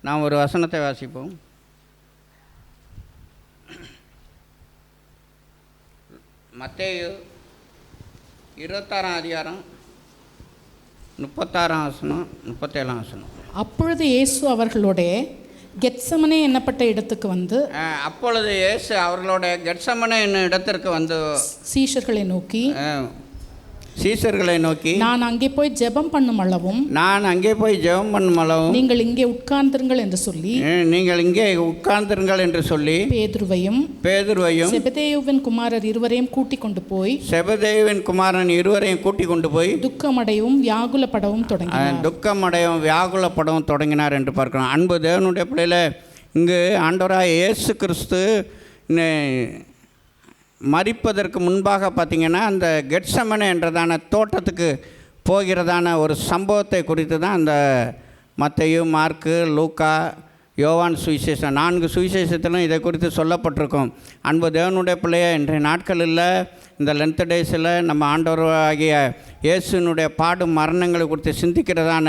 நாம் ஒரு வசனத்தை வாசிப்போம். மத்தேயு 26ஆம் அதிகாரம் 36ஆம் வசனம் 37ஆம் வசனம். அப்பொழுது இயேசு அவர்களோட கெத்சமனே என்னப்பட்ட இடத்துக்கு வந்து அப்பொழுது இயேசு அவர்களோட கெத்சமனே என்னும் இடத்திற்கு வந்து சீஷர்களை நோக்கி நான் அங்கே போய் ஜெபம் பண்ணும் அளவும் நீங்கள் இங்கே உட்கார்ந்திருங்கள் என்று சொல்லி பேதுருவையும் செபதேயுவின் குமாரன் இருவரையும் கூட்டிக் கொண்டு போய் துக்கமடையும் வியாகுலப்படவும் தொடங்கினார் என்று பார்க்கிறோம். அன்பு தேவனுடைய பிள்ளையில, இங்கு ஆண்டவராகிய இயேசு கிறிஸ்து மரிப்பதற்கு முன்பாக பார்த்திங்கன்னா அந்த கெத்சமனே என்றதான தோட்டத்துக்கு போகிறதான ஒரு சம்பவத்தை குறித்து தான் அந்த மத்தேயு, மார்க்கு, லூக்கா, யோவான் சுவிசேஷம் 4 சுவிசேஷத்திலும் இதை குறித்து சொல்லப்பட்டிருக்கும். அன்பு தேவனுடைய பிள்ளைய, இன்றைய நாட்களில் இந்த லென்த் டேஸில் நம்ம ஆண்டவராகிய இயேசுனுடைய பாடு மரணங்களை குறித்து சிந்திக்கிறதான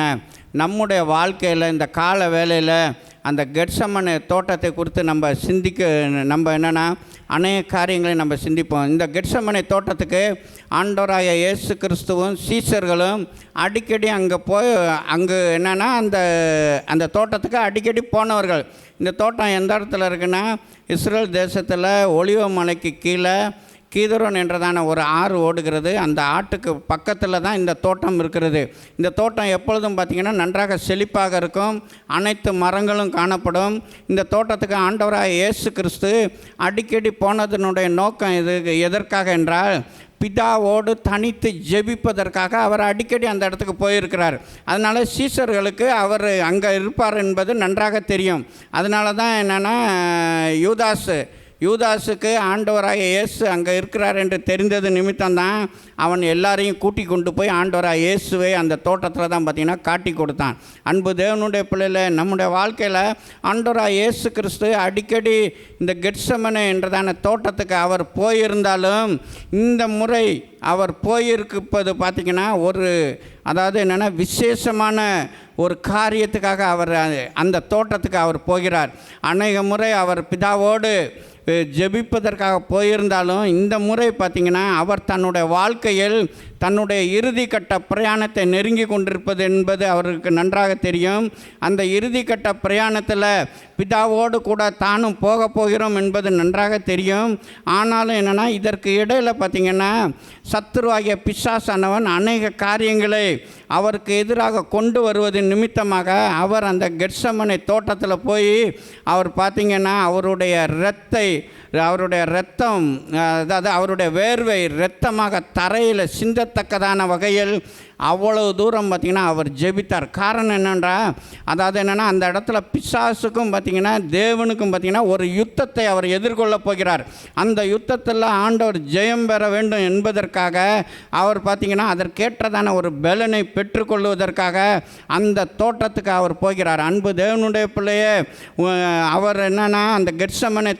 நம்முடைய வாழ்க்கையில் இந்த கால வேளையில் அந்த கெத்சமனே தோட்டத்தை குறித்து நம்ம என்னென்னா அநேக காரியங்களை நம்ம சிந்திப்போம். இந்த கெத்சமனே தோட்டத்துக்கு ஆண்டவராகிய இயேசு கிறிஸ்துவும் சீஷர்களும் அடிக்கடி அங்கே என்னென்னா அந்த தோட்டத்துக்கு அடிக்கடி போனவர்கள். இந்த தோட்டம் எந்த இடத்துல இருக்குன்னா, இஸ்ரேல் தேசத்தில் ஒலிவ மலைக்கு கீழே கீதரோன் என்றதான ஒரு ஆறு ஓடுகிறது. அந்த ஆட்டுக்கு பக்கத்தில் தான் இந்த தோட்டம் இருக்கிறது. இந்த தோட்டம் எப்பொழுதும் பார்த்திங்கன்னா நன்றாக செழிப்பாக இருக்கும், அனைத்து மரங்களும் காணப்படும். இந்த தோட்டத்துக்கு ஆண்டவராக இயேசு கிறிஸ்து அடிக்கடி போனதனுடைய நோக்கம் எதற்காக என்றால், பிதாவோடு தனித்து ஜெபிப்பதற்காக அவர் அடிக்கடி அந்த இடத்துக்கு போயிருக்கிறார். அதனால் சீஷர்களுக்கு அவர் அங்கே இருப்பார் என்பது நன்றாக தெரியும். அதனால தான் என்னென்னா யூதாஸுக்கு ஆண்டவராகிய இயேசு அங்கே இருக்கிறார் என்று தெரிந்தது நிமித்தம்தான் அவன் எல்லாரையும் கூட்டி கொண்டு போய் ஆண்டவராகிய இயேசுவை அந்த தோட்டத்தில் தான் பார்த்திங்கன்னா காட்டி கொடுத்தான். அன்பு தேவனுடைய பிள்ளையில், நம்முடைய வாழ்க்கையில் ஆண்டவராகிய இயேசு கிறிஸ்து அடிக்கடி இந்த கெத்சமனே என்றதான தோட்டத்துக்கு அவர் போயிருந்தாலும், இந்த முறை அவர் போயிருப்பது பார்த்திங்கன்னா அதாவது என்னென்னா விசேஷமான ஒரு காரியத்துக்காக அவர் அந்த தோட்டத்துக்கு அவர் போகிறார். அநேக முறை அவர் பிதாவோடு ஜெபிப்பதற்காக போயிருந்தாலும், இந்த முறை பார்த்திங்கன்னா அவர் தன்னுடைய வாழ்க்கையில் தன்னுடைய இறுதி கட்ட பிரயாணத்தை நெருங்கி கொண்டிருப்பது என்பது அவருக்கு நன்றாக தெரியும். அந்த இறுதி கட்ட பிரயாணத்தில் பிதாவோடு கூட தானும் போகிறோம் என்பது நன்றாக தெரியும். ஆனாலும் என்னென்னா, இதற்கு இடையில் பார்த்திங்கன்னா சத்துருவாகிய பிசாசானவன் அநேக காரியங்களை அவருக்கு எதிராக கொண்டு வருவது நிமித்தமாக அவர் அந்த கெத்சமனே தோட்டத்தில் போய் அவர் பார்த்திங்கன்னா அவருடைய இரத்தம், அதாவது அவருடைய வேர்வை இரத்தமாக தரையில் சிந்தத்தக்கதான வகையில் அவ்வளவு தூரம் பார்த்திங்கன்னா அவர் ஜெபித்தார். காரணம் என்னென்றா, அதாவது என்னென்னா அந்த இடத்துல பிசாசுக்கும் பார்த்திங்கன்னா தேவனுக்கும் பார்த்திங்கன்னா ஒரு யுத்தத்தை அவர் எதிர்கொள்ளப் போகிறார். அந்த யுத்தத்தில் ஆண்டவர் ஜெயம் பெற வேண்டும் என்பதற்காக அவர் பார்த்திங்கன்னா அதற்கேற்றதான ஒரு பலனை பெற்றுக்கொள்வதற்காக அந்த தோட்டத்துக்கு அவர் போகிறார். அன்பு தேவனுடைய பிள்ளையே, அவர் என்னென்னா அந்த கெத்சமனே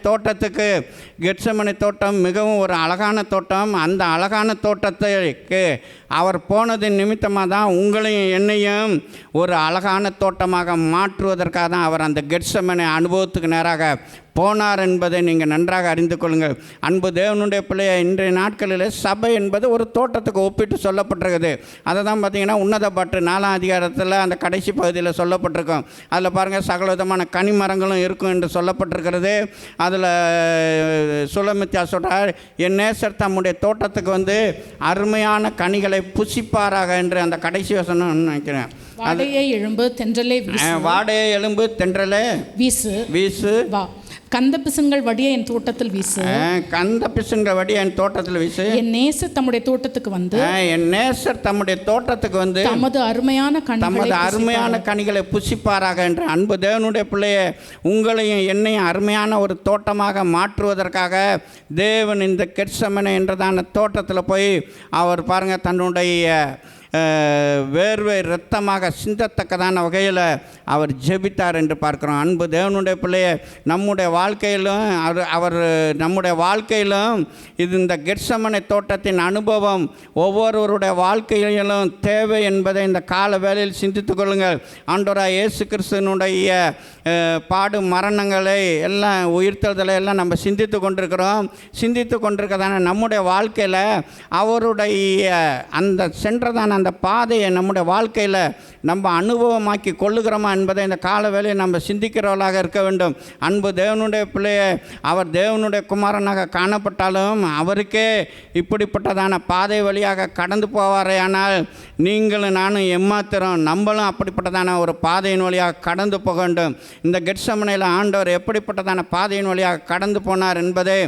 தோட்டம் மிகவும் ஒரு அழகான தோட்டம். அந்த அழகான தோட்டத்துக்கு அவர் போனதின் நிமித்தமாக தான் உங்களையும் என்னையும் ஒரு அழகான தோட்டமாக மாற்றுவதற்காக தான் அவர் அந்த கெத்சமனே அனுபவத்துக்கு நேராக போனார் என்பதை நீங்கள் நன்றாக அறிந்து கொள்ளுங்கள். அன்பு தேவனுடைய பிள்ளைய, இன்றைய நாட்களில் சபை என்பது ஒரு தோட்டத்துக்கு ஒப்பிட்டு சொல்லப்பட்டிருக்குது. அதை தான் பார்த்திங்கன்னா உன்னத பாட்டு 4ஆம் அதிகாரத்தில் அந்த கடைசி பகுதியில் சொல்லப்பட்டிருக்கும். அதில் பாருங்கள், சகல விதமான கனிமரங்களும் இருக்கும் என்று சொல்லப்பட்டிருக்கிறது. அதில் சுலமித்யா சொல்கிறார், என் நேசர் தம்முடைய தோட்டத்துக்கு அருமையான கனிகளை புசிப்பாராக என்று அந்த கடைசி வசனம் நினைக்கிறேன். வாடையை எழும்பு தென்றலே வீசு கந்த பிசுன்கள் வடிய என் தோட்டத்தில் வீசு என் நேசர் தம்முடைய தோட்டத்துக்கு வந்து தமது அருமையான கனிகளை புசிப்பாராக என்று. அன்பு தேவனுடைய பிள்ளையே, உங்களையும் என்னையும் அருமையான ஒரு தோட்டமாக மாற்றுவதற்காக தேவன் இந்த கெத்சமனே என்றதான தோட்டத்தில் போய் அவர் பாருங்கள் தன்னுடைய வேர்வை இரத்தமாக சிந்தத்தக்கதான வகையில் அவர் ஜெபித்தார் என்று பார்க்கிறோம். அன்பு தேவனுடைய பிள்ளையை நம்முடைய வாழ்க்கையிலும் அவர் நம்முடைய வாழ்க்கையிலும் இந்த கெத்செமனே தோட்டத்தின் அனுபவம் ஒவ்வொருவருடைய வாழ்க்கையிலும் தேவை என்பதை இந்த கால வேளையில் சிந்தித்துக் கொள்ளுங்கள். ஆண்டவராகிய இயேசு கிறிஸ்துவினுடைய பாடு மரணங்களை எல்லாம் உயிர்த்தெழுதலை எல்லாம் நம்ம சிந்தித்து கொண்டிருக்கிறதான நம்முடைய வாழ்க்கையில் அவருடைய அந்த சென்றதான அந்த பாதையை நம்முடைய வாழ்க்கையில் நம்ம அனுபவமாக்கி கொள்ளுகிறோமா என்பதை இந்த கால வேளையை நம்ம சிந்திக்கிறவர்களாக இருக்க வேண்டும். அன்பு தேவனுடைய பிள்ளையை அவர் தேவனுடைய குமாரனாக காணப்பட்டாலும் அவருக்கே இப்படிப்பட்டதான பாதை வழியாக கடந்து போவாரே. ஆனால் நீங்களும் நானும் எம்மாத்திரம் நம்மளும் அப்படிப்பட்டதான ஒரு பாதையின் வழியாக கடந்து போக வேண்டும். இந்த கெத்செமனேல ஆண்டவர் எப்படிப்பட்டதான பாதையின் வழியாக கடந்து போனார் என்பதை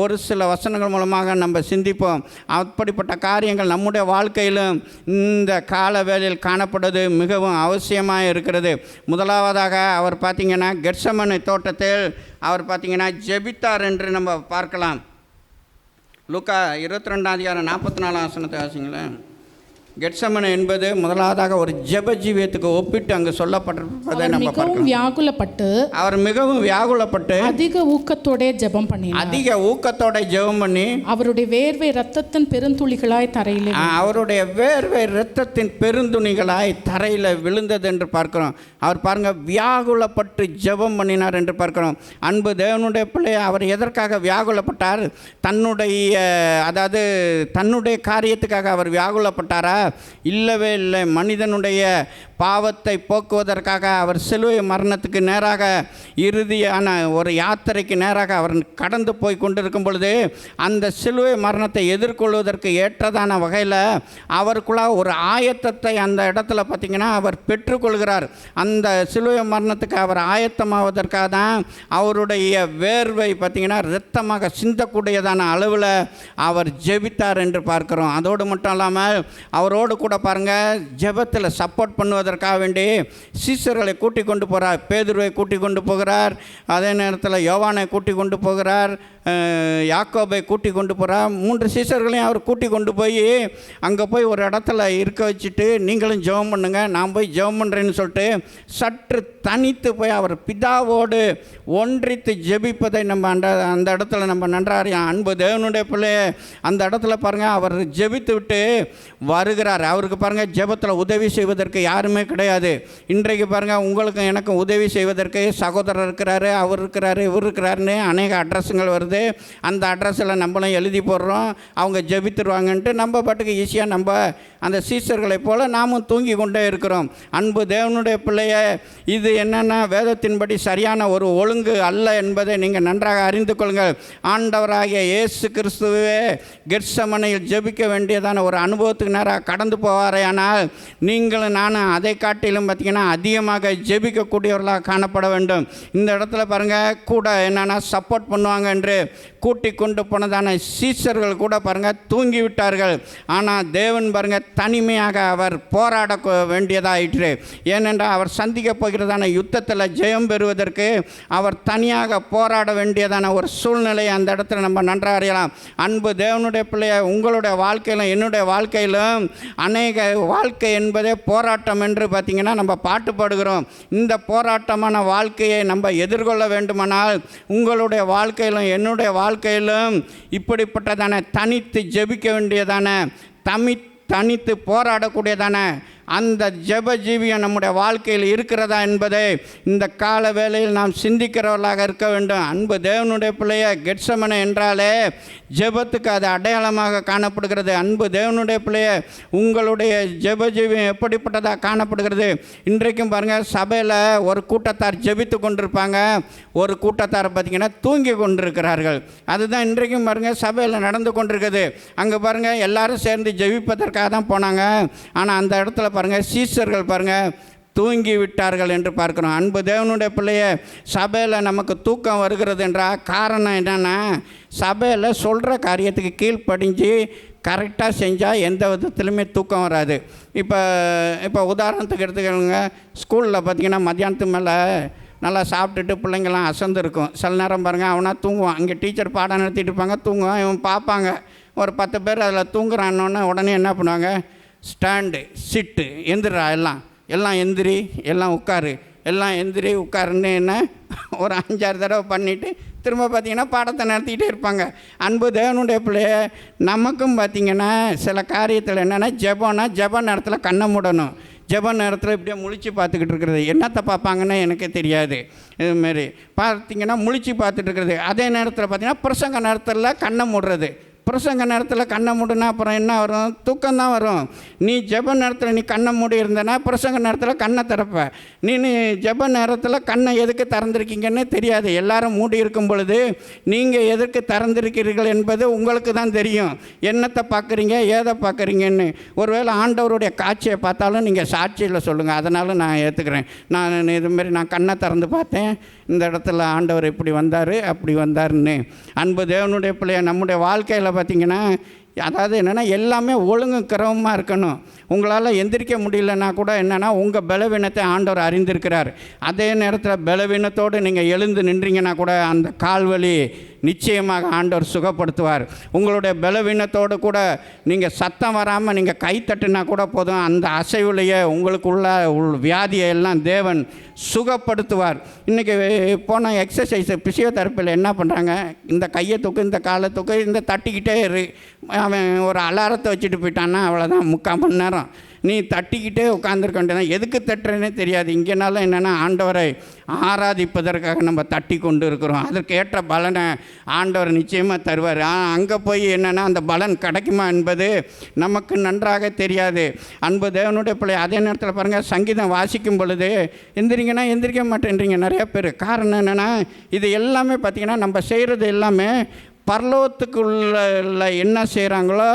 ஒரு சில வசனங்கள் மூலமாக நம்ம சிந்திப்போம். அப்படிப்பட்ட காரியங்கள் நம்முடைய வாழ்க்கையிலும் இந்த கால வேளையில் காணப்படுவது மிகவும் அவசியமாக இருக்கிறது. முதலாவதாக அவர் பார்த்திங்கன்னா கெத்செமனே தோட்டத்தில் அவர் பார்த்திங்கன்னா ஜெபித்தார் என்று நம்ம பார்க்கலாம். லூக்கா 22:44 வாசிங்களேன். கெத்செமனே என்பது முதலாவதாக ஒரு ஜெப ஜீவியத்துக்கு ஒப்பிட்டு அங்கு சொல்லப்பட்டிருப்பதை நம்ம பார்க்கலாம். அவர் மிகவும் வியாகுலப்பட்டு அதிக ஊக்கத்தோட ஜெபம் பண்ணி அவருடைய வேர்வை இரத்தத்தின் பெருந்துளிகளாய் தரையில் விழுந்தது என்று பார்க்கிறோம். அவர் பாருங்க வியாகுலப்பட்டு ஜெபம் பண்ணினார் என்று பார்க்கிறோம். அன்பு தேவனுடைய பிள்ளை அவர் எதற்காக வியாகுலப்பட்டார்? தன்னுடைய காரியத்துக்காக அவர் வியாகுலப்பட்டாரா? இல்லவே இல்லை. மனிதனுடைய பாவத்தை போக்குவதற்காக அவர் சிலுவை மரணத்துக்கு நேராக இறுதியான ஒரு யாத்திரைக்கு நேராக அவர் கடந்து போய் கொண்டிருக்கும் பொழுது அந்த சிலுவை மரணத்தை எதிர்கொள்வதற்கு ஏற்றதான வகையில் அவருக்குள்ள ஒரு ஆயத்தத்தை அந்த இடத்துல பார்த்திங்கன்னா அவர் பெற்றுக்கொள்கிறார். அந்த சிலுவை மரணத்துக்கு அவர் ஆயத்தமாவதற்காக தான் அவருடைய வேர்வை பார்த்திங்கன்னா இரத்தமாக சிந்தக்கூடியதான அளவில் அவர் ஜெபித்தார் என்று பார்க்கிறோம். அதோடு மட்டும் இல்லாமல் அவரோடு கூட பாருங்கள் ஜெபத்தில் சப்போர்ட் பண்ணுவதற்காக வேண்டி சீசர்களை கூட்டி கொண்டு போகிறார். பேதுருவை கூட்டி கொண்டு போகிறார். அதே நேரத்தில் யோவானை கூட்டி கொண்டு போகிறார். யாக்கோபை கூட்டி கொண்டு போகிறார். 3 சீசர்களையும் அவர் கூட்டி கொண்டு போய் அங்கே போய் ஒரு இடத்துல இருக்க வச்சுட்டு நீங்களும் ஜெபம் பண்ணுங்க, நான் போய் ஜெபம் பண்ணுறேன்னு சொல்லிட்டு சற்று தனித்து போய் அவர் பிதாவோடு ஒன்றித்து ஜெபிப்பதை நம்ம அந்த இடத்துல நம்ம நன்றாரியம். அன்பு தேவனுடைய பிள்ளைய அந்த இடத்துல பாருங்கள் அவர் ஜெபித்து விட்டு வருகிறார். அவருக்கு பாருங்கள் ஜெபத்தில் உதவி செய்வதற்கு யாருமே கிடையாது. இன்றைக்கு பாருங்கள் உங்களுக்கும் எனக்கும் உதவி செய்வதற்கு சகோதரர் இருக்கிறாரு, அவர் இருக்கிறாரு, இவர் இருக்கிறாருன்னு அநேக அட்ரஸுங்கள் வருது. அந்த அட்ரஸில் நம்மளும் எழுதி போடுறோம். அவங்க ஜெபித்துருவாங்கன்ட்டு நம்ம பாட்டுக்கு ஈஸியாக நம்ம அந்த சீசர்களைப் போல் நாமும் தூங்கி கொண்டே இருக்கிறோம். அன்பு தேவனுடைய பிள்ளைய இது என்னென்னா வேதத்தின்படி சரியான ஒரு ஒழுங்கு அல்ல என்பதை நீங்கள் நன்றாக அறிந்து கொள்ளுங்கள். ஆண்டவராகிய இயேசு கிறிஸ்துவே கெத்செமனேயில் ஜெபிக்க வேண்டியதான ஒரு அனுபவத்துக்கு நேராக கடந்து போவாரே. ஆனால் நீங்களும் நானும் அதை காட்டிலும் பார்த்திங்கன்னா அதிகமாக ஜெபிக்கக்கூடியவர்களாக காணப்பட வேண்டும். இந்த இடத்துல பாருங்கள் கூட என்னென்னா சப்போர்ட் பண்ணுவாங்க என்று கூட்டி கொண்டு போனதான சீசர்கள் கூட பாருங்கள் தூங்கி விட்டார்கள். ஆனால் தேவன் பாருங்கள் தனிமையாக அவர் போராட வேண்டியதாயிற்று. ஏனென்றால் அவர் சந்திக்க போகிறதான யுத்தத்தில் ஜெயம் பெறுவதற்கு அவர் தனியாக போராட வேண்டியதான ஒரு சூழ்நிலையை அந்த இடத்துல நம்ம நன்றாக அறியலாம். அன்பு தேவனுடைய பிள்ளைய உங்களுடைய வாழ்க்கையிலும் என்னுடைய வாழ்க்கையிலும் அநேக வாழ்க்கை என்பதே போராட்டம் என்று பார்த்திங்கன்னா நம்ம பாட்டு பாடுகிறோம். இந்த போராட்டமான வாழ்க்கையை நம்ம எதிர்கொள்ள வேண்டுமானால் உங்களுடைய வாழ்க்கையிலும் என்னுடைய வாழ்க்கையிலும் இப்படிப்பட்டதான தனித்து ஜெபிக்க வேண்டியதான தனித்து போராடக்கூடியதான அந்த ஜெப ஜீவியம் நம்முடைய வாழ்க்கையில் இருக்கிறதா என்பதை இந்த கால வேளையில் நாம் சிந்திக்கிறவர்களாக இருக்க வேண்டும். அன்பு தேவனுடைய பிள்ளைய கெத்செமனே என்றாலே ஜெபத்துக்கு அது அடையாளமாக காணப்படுகிறது. அன்பு தேவனுடைய பிள்ளைய உங்களுடைய ஜெப ஜீவியம் எப்படிப்பட்டதாக காணப்படுகிறது? இன்றைக்கும் பாருங்கள் சபையில் ஒரு கூட்டத்தார் ஜெபித்து கொண்டிருப்பாங்க, ஒரு கூட்டத்தார் பார்த்திங்கன்னா தூங்கி கொண்டிருக்கிறார்கள். அதுதான் இன்றைக்கும் பாருங்கள் சபையில் நடந்து கொண்டிருக்குது. அங்கே பாருங்கள் எல்லாரும் சேர்ந்து ஜெபிப்பதற்காக தான் போனாங்க. ஆனால் அந்த இடத்துல பாருங்கள் சீசர்கள் பாருங்கள் தூங்கி விட்டார்கள் என்று பார்க்குறோம். அன்பு தேவனுடைய பிள்ளைய சபையில் நமக்கு தூக்கம் வருகிறது என்றால் காரணம் என்னென்னா சபையில் சொல்கிற காரியத்துக்கு கீழ்ப்படிஞ்சு கரெக்டாக செஞ்சால் எந்த விதத்துலையுமே தூக்கம் வராது. இப்போ உதாரணத்துக்கு எடுத்துக்கோங்க, ஸ்கூலில் பார்த்திங்கன்னா மத்தியானத்துக்கு மேலே நல்லா சாப்பிட்டுட்டு பிள்ளைங்கள்லாம் அசந்துருக்கும். சில நேரம் பாருங்கள் அவனா தூங்குவான். இங்கே டீச்சர் பாடம் நடத்திட்டு இருப்பாங்க, தூங்குவான். இவன் பார்ப்பாங்க ஒரு 10 பேர் அதில் தூங்குறான்னொன்னே உடனே என்ன பண்ணுவாங்க, ஸ்டாண்டு, சிட்டு, எந்திரா, எல்லாம் எந்திரி, எல்லாம் உட்காரு, எல்லாம் எந்திரி உட்காருன்னு என்ன ஒரு 5-6 தடவை பண்ணிவிட்டு திரும்ப பார்த்திங்கன்னா பாடத்தை நடத்திக்கிட்டே இருப்பாங்க. அன்பு தேவனுடைய பிள்ளைய நமக்கும் பார்த்திங்கன்னா சில காரியத்தில் என்னென்னா ஜெப நேரத்தில் கண்ணை மூடணும். ஜெப நேரத்தில் இப்படியே முழிச்சு பார்த்துக்கிட்டு இருக்கிறது, என்னத்தை பார்ப்பாங்கன்னு எனக்கு தெரியாது. இதுமாரி பார்த்திங்கன்னா முழிச்சு பார்த்துட்டு இருக்கிறது. அதே நேரத்தில் பார்த்திங்கன்னா பிரசங்க நேரத்தில் கண்ணை மூடுறது. பிரசங்க நேரத்தில் கண்ணை மூடுனா அப்புறம் என்ன வரும்? தூக்கம்தான் வரும். நீ ஜெப நேரத்தில் நீ கண்ணை மூடி இருந்தனா பிரசங்க நேரத்தில் கண்ணை திறப்ப. நீ ஜெப நேரத்தில் கண்ணை எதுக்கு திறந்திருக்கீங்கன்னு தெரியாது. எல்லாரும் மூடி இருக்கும் பொழுது நீங்கள் எதற்கு திறந்திருக்கிறீர்கள் என்பது உங்களுக்கு தான் தெரியும். என்னத்தை பார்க்குறீங்க, ஏதை பார்க்குறீங்கன்னு. ஒருவேளை ஆண்டவருடைய காட்சியை பார்த்தாலும் நீங்கள் சாட்சியில் சொல்லுங்கள். அதனால் நான் ஏற்றுக்கிறேன். நான் இதுமாரி நான் கண்ணை திறந்து பார்த்தேன், இந்த இடத்துல ஆண்டவர் இப்படி வந்தார் அப்படி வந்தார்னு. அன்பு தேவனுடைய பிள்ளைய நம்முடைய வாழ்க்கையில் பார்த்திங்கன்னா அதாவது என்னென்னா எல்லாமே ஒழுங்கு கிரமமாக இருக்கணும். உங்களால் எந்திரிக்க முடியலன்னா கூட என்னென்னா உங்கள் பலவீனத்தை ஆண்டவர் அறிந்திருக்கிறார். அதே நேரத்தில் பலவீனத்தோடு நீங்கள் எழுந்து நின்றீங்கன்னா கூட அந்த கால்வலி நிச்சயமாக ஆண்டவர் சுகப்படுத்துவார். உங்களுடைய பலவீனத்தோடு கூட நீங்கள் சத்தம் வராமல் நீங்கள் கை தட்டுனா கூட போதும், அந்த அசைவுலையே உங்களுக்குள்ள வியாதியை எல்லாம் தேவன் சுகப்படுத்துவார். இன்றைக்கி போன எக்ஸசைஸ் பிசியோதெரப்பியில் என்ன பண்ணுறாங்க, இந்த கையை தூக்கு, இந்த காலை தூக்கு, இந்த தட்டிக்கிட்டே இரு. அவன் ஒரு அலாரத்தை வச்சுட்டு போயிட்டான்னா அவ்வளோதான், 3/4 மணி நேரம் நீ தட்டிக்கிட்டே உட்காந்துருக்க வேண்டியதான். எதுக்கு தட்டுறேன்னே தெரியாது. இங்கேனாலும் என்னென்னா ஆண்டவரை ஆராதிப்பதற்காக நம்ம தட்டி கொண்டு இருக்கிறோம். அதற்கு ஏற்ற பலனை ஆண்டவர் நிச்சயமாக தருவார். அங்கே போய் என்னென்னா அந்த பலன் கிடைக்குமா என்பது நமக்கு நன்றாக தெரியாது. அன்பு தேவனுடைய பிள்ளை அதே நேரத்தில் பாருங்கள், சங்கீதம் வாசிக்கும் பொழுது எந்திரிங்கன்னா எந்திரிக்க மாட்டேன்றீங்க நிறைய பேர். காரணம் என்னென்னா இது எல்லாமே பார்த்திங்கன்னா நம்ம செய்கிறது எல்லாமே பரலோகத்துக்குள்ள என்ன செய்கிறாங்களோ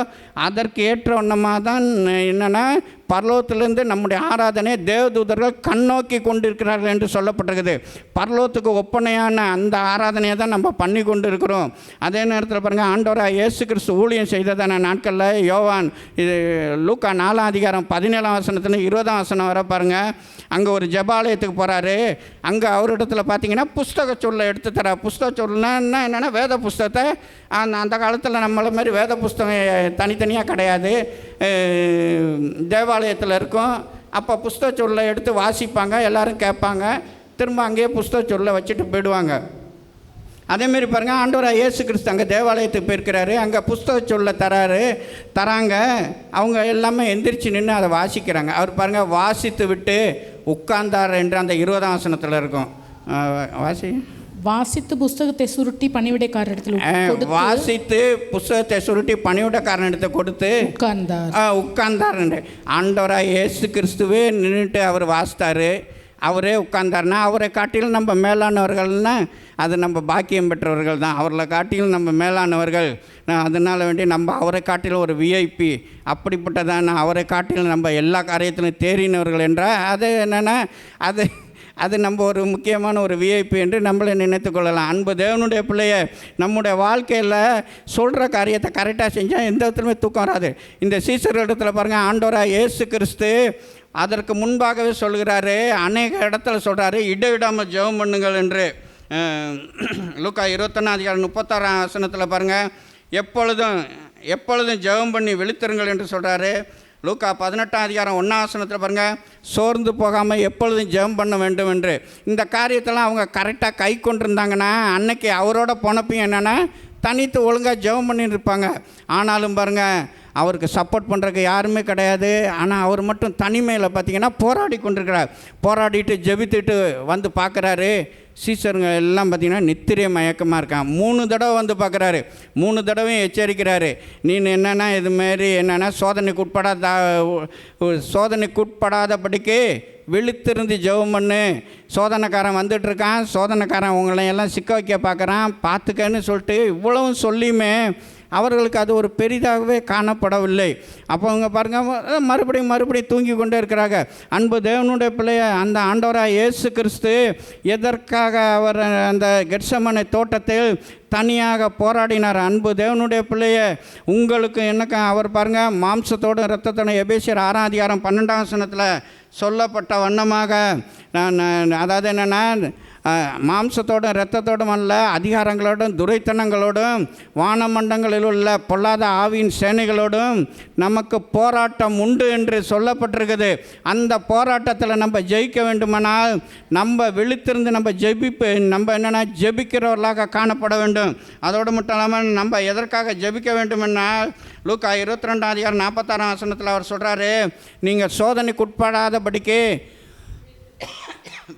அதற்கு ஏற்ற ஒன்றமாக தான் என்னென்னா பரலோகத்திலேருந்து நம்முடைய ஆராதனை தேவதூதர்கள் கண்ணோக்கி கொண்டிருக்கிறார்கள் என்று சொல்லப்பட்டிருக்குது. பரலோகத்துக்கு ஒப்பனையான அந்த ஆராதனையை தான் நம்ம பண்ணி கொண்டு இருக்கிறோம். அதே நேரத்தில் பாருங்கள், ஆண்டவராக இயேசு கிறிஸ்து ஊழியம் செய்ததான நாட்களில் யோவான் இது லூக்கா 4:17 20 வர பாருங்கள், அங்கே ஒரு ஜெபாலயத்துக்கு போகிறாரு. அங்கே அவரிடத்தில் பார்த்தீங்கன்னா புஸ்தக சொல்லை எடுத்து தர. புஸ்தக சொல்லுன்னா என்னென்னா வேத புஸ்தகத்தை அந்த காலத்தில் நம்மளை மாதிரி வேத புஸ்தகம் தனித்தனியாக கிடையாது, தேவாலயத்தில் இருக்கும். அப்போ புஸ்தக சொல்லை எடுத்து வாசிப்பாங்க, எல்லோரும் கேட்பாங்க, திரும்ப அங்கேயே புஸ்தக சொல்லை வச்சுட்டு போயிடுவாங்க. அதேமாரி பாருங்கள், ஆண்டவராக இயேசு கிறிஸ்து அங்கே தேவாலயத்துக்கு போயிருக்கிறாரு. அங்கே புஸ்தக சொல்ல தராங்க. அவங்க எல்லாமே எந்திரிச்சு நின்று அதை வாசிக்கிறாங்க. அவர் பாருங்கள், வாசித்து விட்டு உட்கார்ந்தார் என்று அந்த 20 இருக்கும். வாசித்து புஸ்தகத்தை சுருட்டி பணிவிடைக்காரரிடத்தில் வாசித்து புஸ்தகத்தை சுருட்டி பணிவிடைக்காரனிடத்தை கொடுத்து உட்கார்ந்தார். ஆண்டவராக இயேசு கிறிஸ்துவே நின்றுட்டு அவர் வாசித்தார், அவரே உட்கார்ந்தார்னா அவரை காட்டிலும் நம்ம மேலானவர்கள்னா அது நம்ம பாக்கியம் பெற்றவர்கள் தான். அவர்களை காட்டிலும் நம்ம மேலானவர்கள். அதனால் வேண்டி நம்ம அவரை காட்டிலும் ஒரு விஐபி அப்படிப்பட்டதான அவரை காட்டிலும் நம்ம எல்லா காரியத்திலும் தேறினவர்கள் என்றால் அது என்னென்னா அது நம்ம ஒரு முக்கியமான ஒரு விஐபி என்று நம்மளை நினைத்து கொள்ளலாம். அன்பு தேவனுடைய பிள்ளைய நம்முடைய வாழ்க்கையில் சொல்கிற காரியத்தை கரெக்டாக செஞ்சால் எந்த விதத்துலையுமே தூக்கம் வராது. இந்த சீசர்களிடத்தில் பாருங்கள், ஆண்டவராக இயேசு கிறிஸ்து அதற்கு முன்பாகவே சொல்கிறாரு, அநேக இடத்துல சொல்கிறாரு, இடைவிடாமல் ஜெபம் பண்ணுங்கள் என்று. லூக்கா 21:36 பாருங்கள், எப்பொழுதும் ஜெபம் பண்ணி விழித்திருங்கள் என்று சொல்கிறாரு. லூக்கா 18:1 பாருங்கள், சோர்ந்து போகாமல் எப்பொழுதும் ஜெபம் பண்ண வேண்டும் என்று. இந்த காரியத்தெல்லாம் அவங்க கரெக்டாக கை கொண்டிருந்தாங்கன்னா அன்னைக்கு அவரோட போனப்பையும் என்னென்னா தனித்து ஒழுங்காக ஜெபம் பண்ணிட்டு இருப்பாங்க. ஆனாலும் பாருங்கள், அவருக்கு சப்போர்ட் பண்ணுறதுக்கு யாருமே கிடையாது. ஆனால் அவர் மட்டும் தனிமையில் பார்த்திங்கன்னா போராடி கொண்டிருக்கிறார். போராடிட்டு ஜெபித்துட்டு வந்து பார்க்குறாரு. சீசருங்க எல்லாம் பார்த்திங்கன்னா நித்திரை மயக்கமாக இருக்கான். 3 தடவை வந்து பார்க்குறாரு. 3 தடவையும் எச்சரிக்கிறாரு, நீ என்னென்னா இதுமாரி என்னென்னா சோதனைக்குட்படாதபடிக்கு விழித்திருந்து ஜெபம் பண்ணு. சோதனைக்காரன் வந்துட்டுருக்கான், சோதனைக்காரன் உங்களையெல்லாம் சிக்க வைக்க பார்க்குறான், பார்த்துக்கன்னு சொல்லிட்டு இவ்வளவும் சொல்லியுமே அவர்களுக்கு அது ஒரு பெரிதாகவே காணப்படவில்லை. அப்போ அவங்க பாருங்கள், மறுபடியும் தூங்கி கொண்டே இருக்கிறாங்க. அன்பு தேவனுடைய பிள்ளைய அந்த ஆண்டவராக இயேசு கிறிஸ்து எதற்காக அவர் அந்த கெத்செமனே தோட்டத்தில் தனியாக போராடினார்? அன்பு தேவனுடைய பிள்ளைய உங்களுக்கு எனக்கு அவர் பாருங்கள், மாம்சத்தோடு இரத்தத்தோடு எபேசியர் 6:12 சொல்லப்பட்ட வண்ணமாக அதாவது என்னென்னா மாம்சத்தோடும் இரத்தத்தோடும் அல்ல, அதிகாரங்களோடும் துரைத்தனங்களோடும் வானமண்டங்களில் உள்ள பொல்லாத ஆவியின் சேனைகளோடும் நமக்கு போராட்டம் உண்டு என்று சொல்லப்பட்டிருக்குது. அந்த போராட்டத்தில் நம்ம ஜெயிக்க வேண்டுமானால் நம்ம விழித்திருந்து நம்ம என்னென்னா ஜெபிக்கிறவர்களாக காணப்பட வேண்டும். அதோடு மட்டும் இல்லாமல் நம்ம எதற்காக ஜெபிக்க வேண்டுமென்னால் லூக்கா 22:46 அவர் சொல்கிறாரு, நீங்கள் சோதனைக்கு உட்படாதபடிக்கு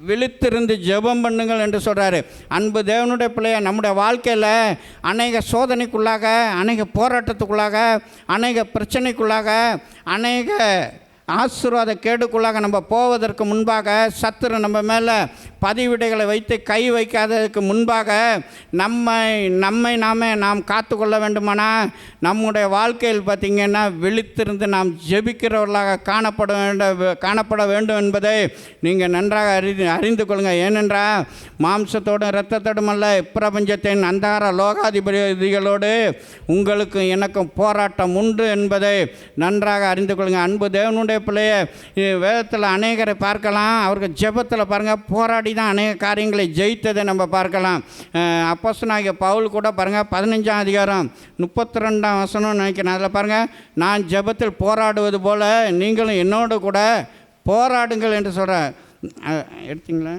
விழித்திருந்து ஜெபம் பண்ணுங்கள் என்று சொல்கிறாரு. அன்பு தேவனுடைய பிள்ளைய நம்முடைய வாழ்க்கையில் அநேக சோதனைக்குள்ளாக, அநேக போராட்டத்துக்குள்ளாக, அநேக பிரச்சனைக்குள்ளாக, அநேக ஆசீர்வாத கேடுக்குள்ளாக நம்ம போவதற்கு முன்பாக சத்துரு நம்ம மேலே பதிவிடைகளை வைத்து கை வைக்காததுக்கு முன்பாக நாம் காத்து கொள்ள வேண்டுமானால் நம்முடைய வாழ்க்கையில் பார்த்திங்கன்னா விழித்திருந்து நாம் ஜெபிக்கிறவர்களாக காணப்பட வேண்டும் என்பதை நீங்கள் நன்றாக அறிந்து கொள்ளுங்கள். ஏனென்றால் மாம்சத்தோடும் இரத்தத்தோடும் அல்ல, பிரபஞ்சத்தின் அந்தகார லோகாதிபதிகளோடு உங்களுக்கு எனக்கும் போராட்டம் உண்டு என்பதை நன்றாக அறிந்து கொள்ளுங்கள். அன்பு தேவனுடைய பிள்ளைய வேதத்தில் அநேகரை பார்க்கலாம். அவர்கள் ஜெபத்தில் பாருங்கள் போராடி தான் அநேக காரியங்களை ஜெயித்ததை நம்ம பார்க்கலாம். அப்போஸ்தலனாகிய பவுல் கூட பாருங்கள் 15:32 நினைக்கிறேன். அதில் பாருங்கள், நான் ஜெபத்தில் போராடுவது போல் நீங்களும் என்னோடு கூட போராடுங்கள் என்று சொல்கிறேன். எடுத்தீங்களா?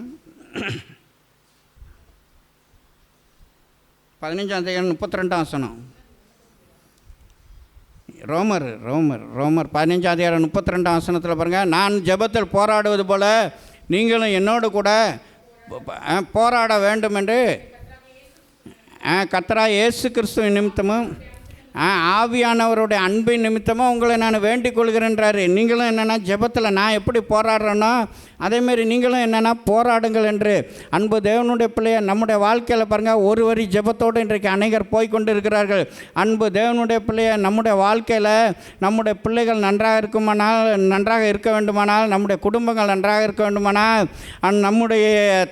15:32 ரோமர் 15:32 பாருங்கள், நான் ஜெபத்தில் போராடுவது போல் நீங்களும் என்னோடு கூட போராட வேண்டும் என்று கர்த்தராகிய இயேசு கிறிஸ்துவின் நிமித்தமும் ஆவியானவருடைய அன்பின் நிமித்தமாக உங்களை நான் வேண்டிக் கொள்கிறேன்றாரு. நீங்களும் என்னென்னா ஜெபத்தில் நான் எப்படி போராடுறேனோ அதேமாரி நீங்களும் என்னென்னா போராடுங்கள் என்று. அன்பு தேவனுடைய பிள்ளைய நம்முடைய வாழ்க்கையில் பாருங்கள், ஒரு வரி ஜெபத்தோடு இன்றைக்கு அநேகர் போய்கொண்டு இருக்கிறார்கள். அன்பு தேவனுடைய பிள்ளைய நம்முடைய வாழ்க்கையில் நம்முடைய பிள்ளைகள் நன்றாக இருக்க வேண்டுமானால், நம்முடைய குடும்பங்கள் நன்றாக இருக்க வேண்டுமானால், நம்முடைய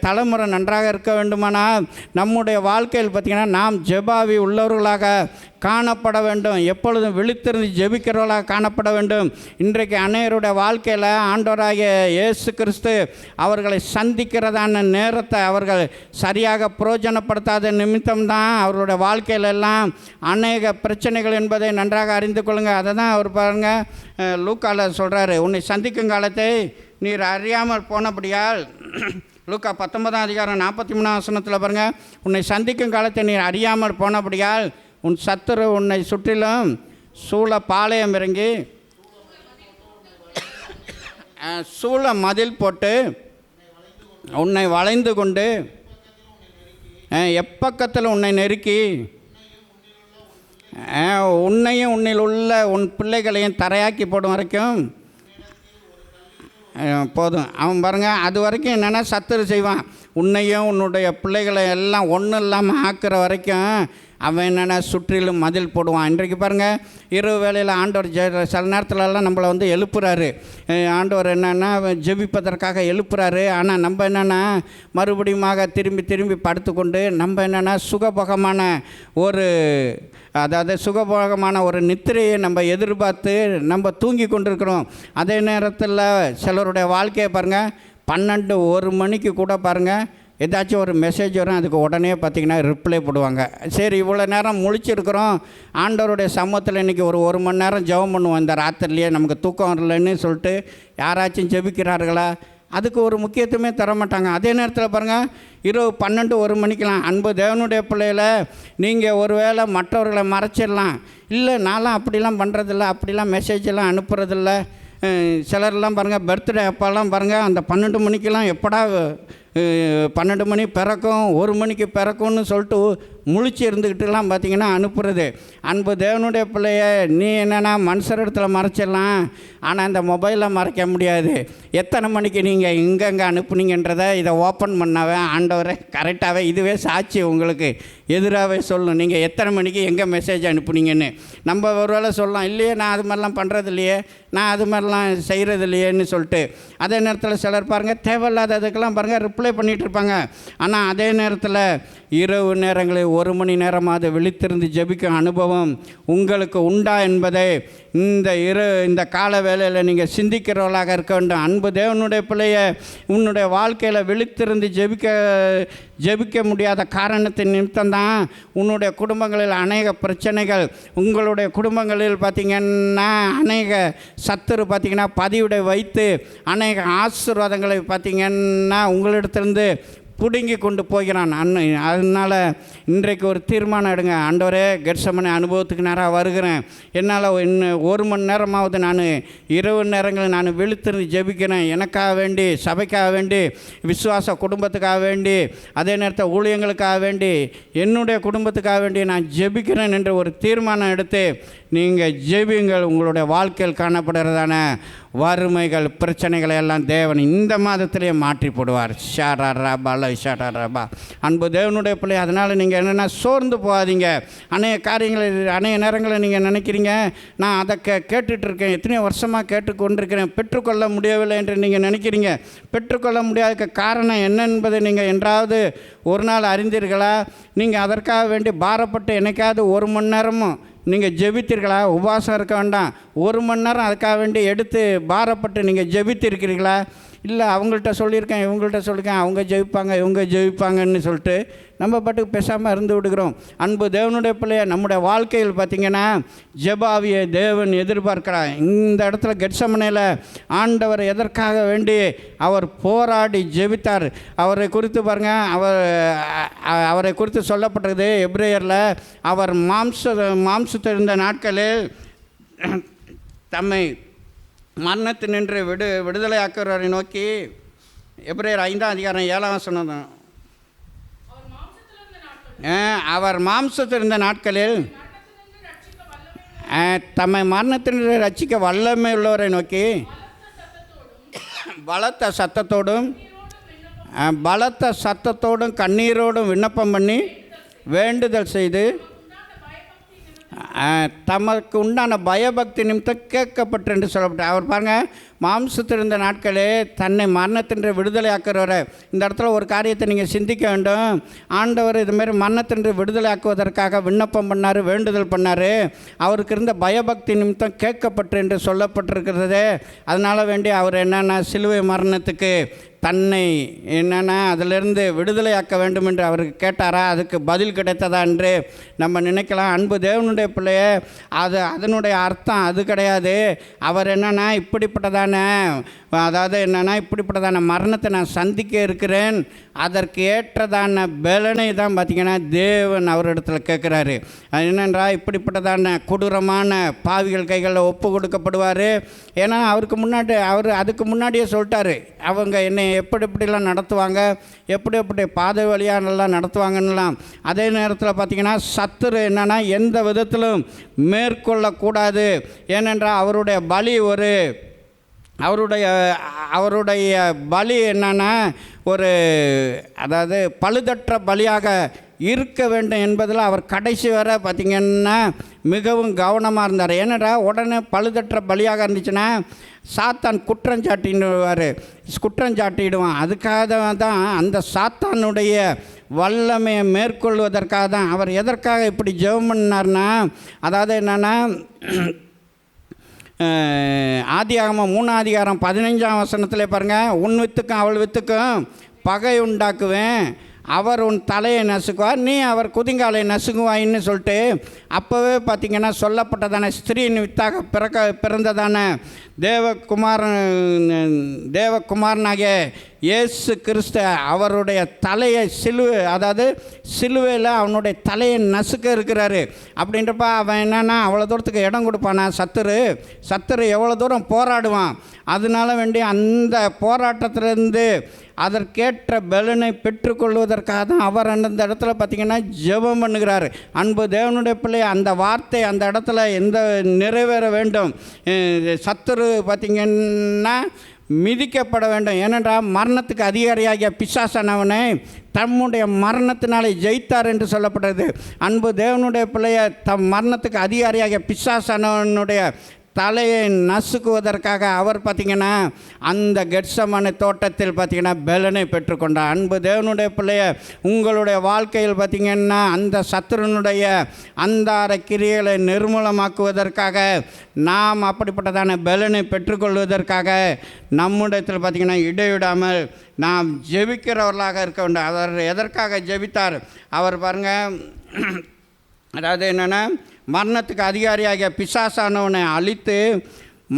தலைமுறை நன்றாக இருக்க வேண்டுமானால், நம்முடைய வாழ்க்கையில் பார்த்திங்கன்னா நாம் ஜெபாவி உள்ளவர்களாக காணப்பட வேண்டும். எப்பொழுதும் விழித்திருந்து ஜெபிக்கிறவர்களாக காணப்பட வேண்டும். இன்றைக்கு அநேகருடைய வாழ்க்கையில் ஆண்டவராகிய இயேசு கிறிஸ்து அவர்களை சந்திக்கிறதான நேரத்தை அவர்கள் சரியாக பிரயோஜனப்படுத்தாத நிமித்தம்தான் அவர்களுடைய வாழ்க்கையிலெல்லாம் அநேக பிரச்சனைகள் என்பதை நன்றாக அறிந்து கொள்ளுங்கள். அதை தான் அவர் பாருங்கள் லூக்காவில் சொல்கிறாரு, உன்னை சந்திக்கும் காலத்தை நீர் அறியாமல் போனபடியால். லூக்கா 19:43 பாருங்கள், உன்னை சந்திக்கும் காலத்தை நீர் அறியாமல் போனபடியால் உன் சத்துரு உன்னை சுற்றிலும் சூழ பாளையம் இறங்கி சூழ மதில் போட்டு உன்னை வளைந்து கொண்டு எப்பக்கத்தில் உன்னை நெருக்கி உன்னையும் உன்னில் உள்ள உன் பிள்ளைகளையும் தரையாக்கி போடும் வரைக்கும் போதும். அவன் பாருங்கள், அது வரைக்கும் என்னென்னா சத்துரு செய்வான். உன்னையும் உன்னுடைய பிள்ளைகளை எல்லாம் ஒன்றும் இல்லாமல் ஆக்குற வரைக்கும் அவன் என்னென்னா சுற்றிலும் மதில் போடுவான். இன்றைக்கு பாருங்கள், இரவு வேளையில் ஆண்டவர் சில நேரத்துலலாம் நம்மளை வந்து எழுப்புறாரு. ஆண்டவர் என்னென்னா ஜெபிப்பதற்காக எழுப்புறாரு. ஆனால் நம்ம என்னென்னா மறுபடியுமாக திரும்பி படுத்துக்கொண்டு நம்ம என்னென்னா சுகபோகமான ஒரு நித்திரையை நம்ம எதிர்பார்த்து நம்ம தூங்கி கொண்டிருக்கிறோம். அதே நேரத்தில் சிலருடைய வாழ்க்கையை பாருங்கள், 12-1 மணிக்கு கூட பாருங்கள் ஏதாச்சும் ஒரு மெசேஜ் வரும், அதுக்கு உடனே பார்த்திங்கன்னா ரிப்ளை போடுவாங்க. சரி, இவ்வளோ நேரம் முழிச்சிருக்கிறோம், ஆண்டவருடைய சமூகத்தில் இன்றைக்கி ஒரு மணி நேரம் ஜெபம் பண்ணுவோம் இந்த ராத்திரிலேயே, நமக்கு தூக்கம் வரலன்னு சொல்லிட்டு யாராச்சும் ஜெபிக்கிறார்களா? அதுக்கு ஒரு முக்கியத்துவமே தரமாட்டாங்க. அதே நேரத்தில் பாருங்கள், இரவு 12-1 மணிக்கெலாம் அன்பு தேவனுடைய பிள்ளைகளை நீங்கள் ஒரு வேளை மற்றவர்களை மறைச்சிடலாம். இல்லை, நான்லாம் அப்படிலாம் பண்ணுறதில்ல, அப்படிலாம் மெசேஜெல்லாம் அனுப்புறதில்ல. சிலர்லாம் பாருங்கள், பர்த்டே அப்போல்லாம் பாருங்கள், அந்த 12 மணிக்கெலாம் எப்படா 12 மணி பிறக்கும், 1 மணிக்கு பிறக்கும்னு சொல்லிட்டு முழிச்சு இருந்துக்கிட்டுலாம் பார்த்திங்கன்னா அனுப்புறது. அன்பு தேவனுடைய பிள்ளைய நீ என்னென்னா மனுஷர் இடத்துல மறைச்சிடலாம், ஆனால் இந்த மொபைலில் மறைக்க முடியாது. எத்தனை மணிக்கு நீங்கள் எங்கெங்கே அனுப்புனீங்கன்றதை இதை ஓப்பன் பண்ணாவே ஆண்டவரை கரெக்டாகவே இதுவே சாட்சி உங்களுக்கு எதிராகவே சொல்லணும், நீங்கள் எத்தனை மணிக்கு எங்கே மெசேஜ் அனுப்புனீங்கன்னு. நம்ம ஒரு வேளை சொல்லலாம், இல்லையே நான் அது மாதிரிலாம் பண்ணுறது இல்லையே, நான் அது மாதிரிலாம் செய்கிறது இல்லையேன்னு சொல்லிட்டு. அதே நேரத்தில் சிலர் பாருங்கள் தேவையில்லாததுக்கெல்லாம் பாருங்கள் ரிப்ளை அப்ளை பண்ணிகிட்டு இருப்பாங்க. ஆனால் அதே நேரத்தில் இரவு நேரங்களில் 1 மணி நேரமாவது விழித்திருந்து ஜெபிக்கும் அனுபவம் உங்களுக்கு உண்டா என்பதை இந்த கால வேளையில் நீங்கள் சிந்திக்கிறவர்களாக இருக்க வேண்டும். அன்பு தேவனுடைய பிள்ளைய உன்னுடைய வாழ்க்கையில் விழித்திருந்து ஜெபிக்க முடியாத காரணத்தின் நிமித்தம்தான் உன்னுடைய குடும்பங்களில் அநேக பிரச்சனைகள், உங்களுடைய குடும்பங்களில் பார்த்திங்கன்னா அநேக சத்துரு பார்த்திங்கன்னா பதிவிடை வைத்து அநேக ஆசீர்வாதங்களை பார்த்திங்கன்னா உங்களிடத்திலிருந்து பிடுங்கி கொண்டு போகிறான். அதனால் இன்றைக்கு ஒரு தீர்மானம் எடுங்க. ஆண்டவரே, கெத்செமனே அனுபவத்துக்கு நேராக வருகிறேன். என்னால் இன்னும் 1 மணி நேரமாவது நான் இரவு நேரங்களில் நான் விழித்திருந்து ஜெபிக்கிறேன். எனக்காக வேண்டி, சபைக்காக வேண்டி, விசுவாச குடும்பத்துக்காக வேண்டி, அதே நேரத்தில் ஊழியங்களுக்காக வேண்டி, என்னுடைய குடும்பத்துக்காக வேண்டி நான் ஜெபிக்கிறேன் என்று ஒரு தீர்மானம் எடுத்து நீங்கள் ஜெபியுங்கள். உங்களுடைய வாழ்க்கையில் காணப்படுறதான வறுமைகள், பிரச்சனைகளை எல்லாம் தேவன் இந்த மாதத்திலேயே மாற்றி போடுவார். ஷாரா ரபா ஷாரா ரபா. அன்பு தேவனுடைய பிள்ளை, அதனால் நீங்கள் என்னென்னா சோர்ந்து போகாதீங்க. அநேக காரியங்களை அநேக நேரங்களில் நீங்கள் நினைக்கிறீங்க, நான் அதை கேட்டுட்ருக்கேன், எத்தனையோ வருஷமாக கேட்டுக்கொண்டிருக்கிறேன், பெற்றுக்கொள்ள முடியவில்லை என்று நீங்கள் நினைக்கிறீங்க. பெற்றுக்கொள்ள முடியாத காரணம் என்ன என்பதை நீங்கள் என்றாவது ஒரு நாள் அறிந்தீர்களா? நீங்கள் அதற்காக வேண்டி பாரப்பட்டு என்னைக்காவது 1 மணி நேரமும் நீங்கள் ஜெபித்தீர்களா? உபவாசம் இருக்க வேண்டாம், 1 மணி நேரம் அதுக்காக வேண்டி எடுத்து பாரப்பட்டு நீங்கள் ஜெபித்திருக்கிறீர்களா? இல்லை, அவங்கள்ட்ட சொல்லியிருக்கேன், இவங்கள்ட்ட சொல்லியிருக்கேன், அவங்க ஜெயிப்பாங்க, இவங்க ஜெயிப்பாங்கன்னு சொல்லிட்டு நம்ம பாட்டுக்கு பேசாமல் இருந்து விடுகிறோம். அன்பு தேவனுடைய பிள்ளைய, நம்முடைய வாழ்க்கையில் பார்த்திங்கன்னா ஜெபாவியை தேவன் எதிர்பார்க்கிறார். இந்த இடத்துல கெத்செமனேல ஆண்டவர் எதற்காக வேண்டி அவர் போராடி ஜெபித்தார். அவரை குறித்து பாருங்கள், அவரை குறித்து சொல்லப்பட்டது எபிரேயரில், அவர் மாம்சத்தில் இருந்த நாட்களில் தம்மை மரணத்தினின்று விடுதலையாக்குறவரை நோக்கி, எபிரேயர் 5ஆம் அதிகாரம் 7ஆம் வசனம் தான். அவர் மாம்சத்தில் இருந்த நாட்களில் தம்மை மரணத்தினின்று ரட்சிக்க வல்லமை உள்ளவரை நோக்கி பலத்த சத்தத்தோடும் கண்ணீரோடும் விண்ணப்பம் பண்ணி வேண்டுதல் செய்து தமக்கு உண்டான பயபக்தி நிமித்தம் கேட்கப்பட்டு என்று சொல்லப்பட்டு. அவர் பாருங்கள், மாம்சத்தில் இருந்த நாட்களே தன்னை மரணத்தின்று விடுதலையாக்குறவரை. இந்த இடத்துல ஒரு காரியத்தை நீங்கள் சிந்திக்க வேண்டும். ஆண்டவர் இதுமாரி மரணத்தின்று விடுதலையாக்குவதற்காக விண்ணப்பம் பண்ணார், வேண்டுதல் பண்ணார். அவருக்கு இருந்த பயபக்தி நிமித்தம் கேட்கப்பட்டு என்று சொல்லப்பட்டிருக்கிறது. அதனால் வேண்டி அவர் என்னென்னா சிலுவை மரணத்துக்கு தன்னை என்னென்னா அதிலிருந்து விடுதலையாக்க வேண்டும் என்று அவருக்கு கேட்டாரா? அதுக்கு பதில் கிடைத்ததா என்று நம்ம நினைக்கலாம். அன்பு தேவனுடைய பிள்ளையே, அதனுடைய அர்த்தம் அது கிடையாது. அவர் என்னென்னா இப்படிப்பட்டதான மரணத்தை நான் சந்திக்க இருக்கிறேன், அதற்கு ஏற்றதான பலனை தான் பார்த்திங்கன்னா தேவன் அவரிடத்தில் கேட்குறாரு. அது என்னென்றா, இப்படிப்பட்டதான கொடூரமான பாவிகள் கைகளில் ஒப்பு கொடுக்கப்படுவார். ஏன்னா அவர் அதுக்கு முன்னாடியே சொல்லிட்டாரு, அவங்க என்னை எப்படிலாம் நடத்துவாங்க, எப்படி பாதை வழியாக நல்லா நடத்துவாங்கன்னெலாம். அதே நேரத்தில் பார்த்திங்கன்னா சத்துரு என்னென்னா எந்த விதத்திலும் மேற்கொள்ளக்கூடாது. ஏனென்றால் அவருடைய பலி என்னன்னா அதாவது பழுதற்ற பலியாக இருக்க வேண்டும் என்பதில் அவர் கடைசி வரை பார்த்திங்கன்னா மிகவும் கவனமாக இருந்தார். ஏன்னா உடனே பழுதற்ற பலியாக இருந்துச்சுன்னா சாத்தான் குற்றஞ்சாட்டிடுவான். அதுக்காக தான் அந்த சாத்தானுடைய வல்லமையை மேற்கொள்வதற்காக தான் அவர் எதற்காக இப்படி ஜெபம் பண்ணார்னா, அதாவது என்னென்னா ஆதியாகமம் 3ஆம் அதிகாரம் 15ஆம் வசனத்தில் பாருங்கள், உன் வித்துக்கும் அவள் வித்துக்கும் பகை உண்டாக்குவேன், அவர் உன் தலையை நசுக்குவார், நீ அவர் குதிங்காலை நசுங்குவாயின்னு சொல்லிட்டு அப்போவே பார்த்திங்கன்னா சொல்லப்பட்டதான ஸ்திரீயின் வித்தாக பிறந்ததான தேவகுமாரனாகிய இயேசு கிறிஸ்து அவருடைய தலையை சிலுவையில் அவனுடைய தலையை நசுக்க இருக்கிறாரு. அப்படின்றப்ப அவன் என்னென்னா அவ்வளோ தூரத்துக்கு இடம் கொடுப்பானா? சத்துரு எவ்வளோ தூரம் போராடுவான். அதனால வேண்டி அந்த போராட்டத்திலேருந்து அதற்கேற்ற பலனை பெற்றுக்கொள்வதற்காக தான் அவர் அந்த இடத்துல பார்த்திங்கன்னா ஜெபம் பண்ணுகிறார். அன்பு தேவனுடைய பிள்ளை, அந்த வார்த்தை அந்த இடத்துல நிறைவேற வேண்டும். சத்துரு பார்த்திங்கன்னா மிதிக்கப்பட வேண்டும். ஏனென்றால் மரணத்துக்கு அதிகாரியாகிய பிசாசானவனை தம்முடைய மரணத்தினாலே ஜெயித்தார் என்று சொல்லப்பட்டது. அன்பு தேவனுடைய பிள்ளைய மரணத்துக்கு அதிகாரியாகிய பிசாசானவனுடைய தலையை நசுக்குவதற்காக அவர் பார்த்திங்கன்னா அந்த கெத்செமனே தோட்டத்தில் பார்த்திங்கன்னா பலனை பெற்றுக்கொண்டார். அன்பு தேவனுடைய பிள்ளைய, உங்களுடைய வாழ்க்கையில் பார்த்திங்கன்னா அந்த சத்துருனுடைய அந்தார கிரியைகளை நிர்மூலமாக்குவதற்காக, நாம் அப்படிப்பட்டதான பலனை பெற்றுக்கொள்வதற்காக நம்முடையத்தில் பார்த்திங்கன்னா இடைவிடாமல் நாம் ஜெபிக்கிறவர்களாக இருக்க வேண்டும். அவர் எதற்காக ஜெபித்தார்? அவர் பாருங்கள், அதாவது என்னென்னா, மரணத்துக்கு அதிகாரியாகிய பிசாசானவனை அழித்து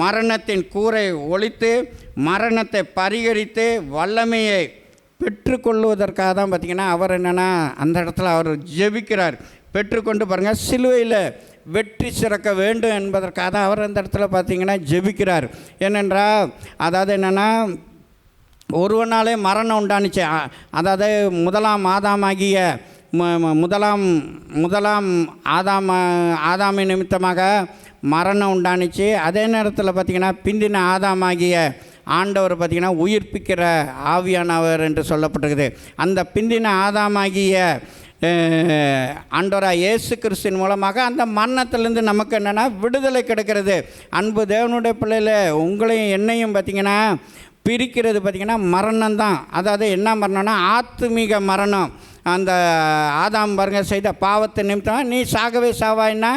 மரணத்தின் கூரை ஒழித்து மரணத்தை பரிகரித்து வல்லமையை பெற்றுக்கொள்வதற்காக தான் பார்த்திங்கன்னா அவர் என்னென்னா அந்த இடத்துல அவர் ஜெபிக்கிறார். பெற்றுக்கொண்டு பாருங்கள், சிலுவையில் வெற்றி சிறக்க வேண்டும் என்பதற்காக தான் அவர் அந்த இடத்துல பார்த்திங்கன்னா ஜெபிக்கிறார். ஏனென்றால் அதாவது என்னென்னா, ஒருவனாலே மரணம் உண்டானுச்சு. அதாவது முதலாம் ஆதாமாகிய முதலாம் ஆதாமின் நிமித்தமாக மரணம் உண்டானுச்சு. அதே நேரத்தில் பார்த்திங்கன்னா பிந்தின ஆதாமாகிய ஆண்டவர் பார்த்திங்கன்னா உயிர்ப்பிக்கிற ஆவியானவர் என்று சொல்லப்பட்டிருக்குது. அந்த பிந்தின ஆதாமாகிய ஆண்டவராக இயேசு கிறிஸ்துவின் மூலமாக அந்த மரணத்திலேருந்து நமக்கு என்னென்னா விடுதலை கிடைக்கிறது. அன்பு தேவனுடைய பிள்ளையில் உங்களையும் என்னையும் பார்த்திங்கன்னா பிரிக்கிறது பார்த்திங்கன்னா மரணம்தான். அதாவது என்ன மரணம்னா ஆத்மீக மரணம். அந்த ஆதாம் பாருங்க செய்த பாவத்தை நிமித்தம் நீ சாகவே சாவாயின்னா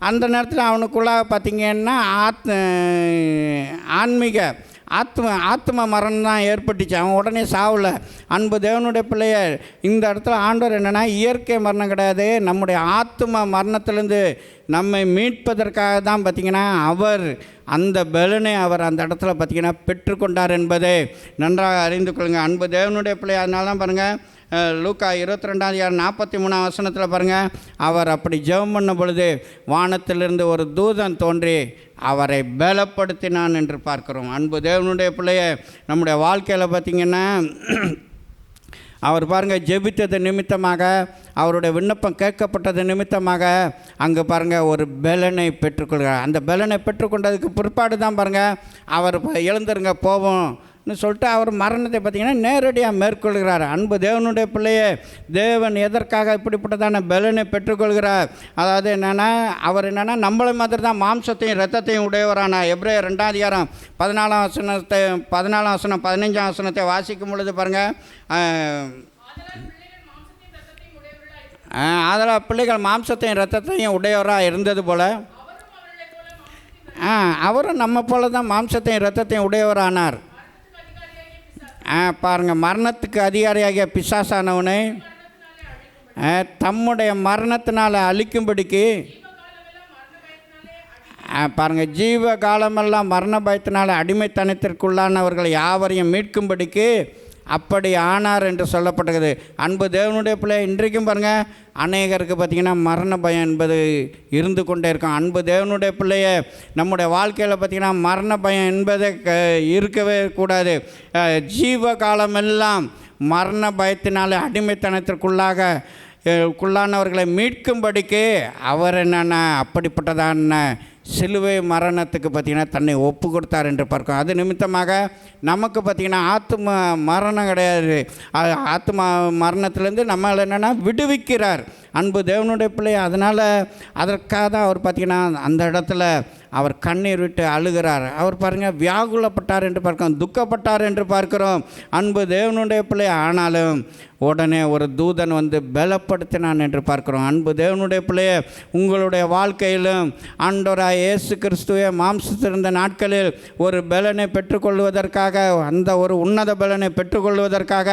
அந்த நேரத்தில் அவனுக்குள்ளாக பார்த்திங்கன்னா ஆத்ம மரணம் தான் ஏற்பட்டுச்சு. அவன் உடனே சாவலை. அன்பு தேவனுடைய பிள்ளைய, இந்த இடத்துல ஆண்டவர் என்னென்னா இயற்கை மரணம் கிடையாது, நம்முடைய ஆத்ம மரணத்திலேருந்து நம்மை மீட்பதற்காக தான் பார்த்திங்கன்னா அவர் அந்த பலனை அவர் அந்த இடத்துல பார்த்திங்கன்னா பெற்றுக்கொண்டார் என்பதை நன்றாக அறிந்து கொள்ளுங்கள். அன்பு தேவனுடைய பிள்ளை, அதனால தான் பாருங்கள் லூக்கா 22:43 பாருங்கள், அவர் அப்படி ஜெபம் பண்ண பொழுது வானத்திலிருந்து ஒரு தூதன் தோன்றி அவரை பலப்படுத்தினான் என்று பார்க்கிறோம். அன்பு தேவனுடைய பிள்ளைய, நம்முடைய வாழ்க்கையில் பார்த்திங்கன்னா அவர் பாருங்கள் ஜெபித்தது நிமித்தமாக, அவருடைய விண்ணப்பம் கேட்கப்பட்டது நிமித்தமாக அங்கே பாருங்கள் ஒரு பலனை பெற்றுக்கொள்கிறார். அந்த பலனை பெற்றுக்கொண்டதுக்கு பிற்பாடு தான் பாருங்கள் அவர் எழுந்துருங்க போவோம்னு சொல்லிட்டு அவர் மரணத்தை பார்த்திங்கன்னா நேரடியாக மேற்கொள்கிறார். அன்பு தேவனுடைய பிள்ளையே, தேவன் எதற்காக இப்படிப்பட்டதான பலனை பெற்றுக்கொள்கிறார்? அதாவது என்னென்னா, அவர் என்னென்னா நம்மளை மாதிரி தான் மாம்சத்தையும் இரத்தத்தையும் உடையவரான எபிரேயர் 2:14 15 வாசிக்கும் பொழுது பாருங்கள், அதில் பிள்ளைகள் மாம்சத்தையும் இரத்தத்தையும் உடையவராக இருந்தது போல் அவரும் நம்ம போல தான் மாம்சத்தையும் இரத்தத்தையும் உடையவரானார். பாருங்கள், மரணத்துக்கு அதிகாரியாகிய பிசாசானவனை தம்முடைய மரணத்தினால் அழிக்கும்படிக்கு பாருங்கள் ஜீவ காலமெல்லாம் மரண பயத்தினால் அடிமைத்தனத்திற்குள்ளானவர்கள் யாவரையும் மீட்கும்படிக்கு அப்படி ஆனார் என்று சொல்லப்பட்டது. அன்பு தேவனுடைய பிள்ளை, இன்றைக்கும் பாருங்கள் அநேகருக்கு பார்த்திங்கன்னா மரண பயம் என்பது இருந்து கொண்டே இருக்கும். அன்பு தேவனுடைய பிள்ளைய, நம்முடைய வாழ்க்கையில் பார்த்திங்கன்னா மரண பயம் என்பதை இருக்கவே கூடாது. ஜீவ காலமெல்லாம் மரண பயத்தினால் அடிமைத்தனத்திற்குள்ளானவர்களை மீட்கும்படிக்கு அவர் என்னென்ன அப்படிப்பட்டதான சிலுவை மரணத்துக்கு பார்த்திங்கன்னா தன்னை ஒப்பு கொடுத்தார் என்று பார்க்கும். அது நிமித்தமாக நமக்கு பார்த்திங்கன்னா ஆத்ம மரணம் கிடையாது. ஆத்ம மரணத்திலேருந்து நம்மளை என்னென்னா விடுவிக்கிறார் அன்பு தேவனுடைய பிள்ளை. அதனால் அதற்காக தான் அவர் பார்த்திங்கன்னா அந்த இடத்துல அவர் கண்ணீர் விட்டு அழுகிறார். அவர் பாருங்கள் வியாகுலப்பட்டார் என்று பார்க்கிறோம், துக்கப்பட்டார் என்று பார்க்கிறோம் அன்பு தேவனுடைய பிள்ளை. ஆனாலும் உடனே ஒரு தூதன் வந்து பலப்படுத்தினான் என்று பார்க்கிறோம். அன்பு தேவனுடைய பிள்ளையை, உங்களுடைய வாழ்க்கையிலும் ஆண்டவராய் இயேசு கிறிஸ்துவை மாம்சத்திருந்த நாட்களில் ஒரு பலனை பெற்றுக்கொள்வதற்காக, அந்த ஒரு உன்னத பலனை பெற்றுக்கொள்வதற்காக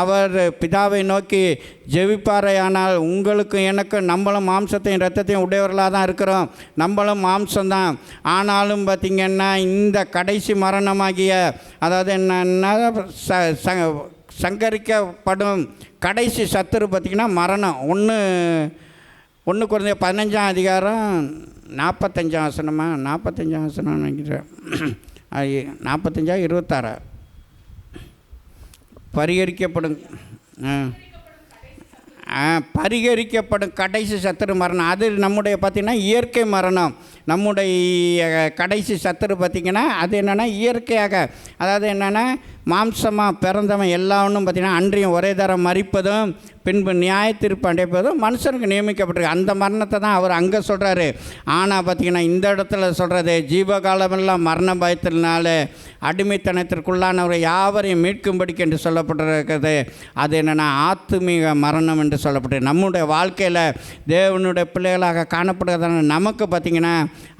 அவர் பிதாவை நோக்கி ஜெபிப்பாரே. ஆனால் உங்களுக்கும் எனக்கும் நம்மளும் மாம்சத்தையும் இரத்தத்தையும் உடையவர்களாக தான் இருக்கிறோம், நம்மளும் மாம்சம்தான். ஆனாலும் பார்த்திங்கன்னா இந்த கடைசி மரணமாகிய, அதாவது என்னன்னா சங்கரிக்கப்படும் கடைசி சத்துரு பார்த்திங்கன்னா மரணம். 1 Corinthians 15:45 45 நினைக்கிறேன், 45-26 பரிகரிக்கப்படும் கடைசி சத்துரு மரணம். அது நம்முடைய பார்த்திங்கன்னா இயற்கை மரணம். நம்முடைய கடைசி சத்துரு பார்த்திங்கன்னா அது என்னென்னா இயற்கையாக, அதாவது என்னென்னா மாம்சமாக பிறந்தவன் எல்லாவனும் பார்த்திங்கன்னா அன்றையும் ஒரே தரம் மரிப்பதும் பின்பு நியாயத்தீர்ப்பு அடைப்பதும் மனுஷனுக்கு நியமிக்கப்பட்டிருக்கு. அந்த மரணத்தை தான் அவர் அங்கே சொல்கிறாரு. ஆனால் பார்த்திங்கன்னா இந்த இடத்துல சொல்கிறது ஜீவகாலமெல்லாம் மரண பயத்தினால அடிமைத்தனத்திற்குள்ளானவரை யாவரையும் மீட்கும்படிக்கு என்று சொல்லப்பட்டிருக்கிறது. அது என்னென்னா ஆத்துமீக மரணம் என்று சொல்லப்பட்டு நம்முடைய வாழ்க்கையில் தேவனுடைய பிள்ளைகளாக காணப்படுறதான நமக்கு பார்த்திங்கன்னா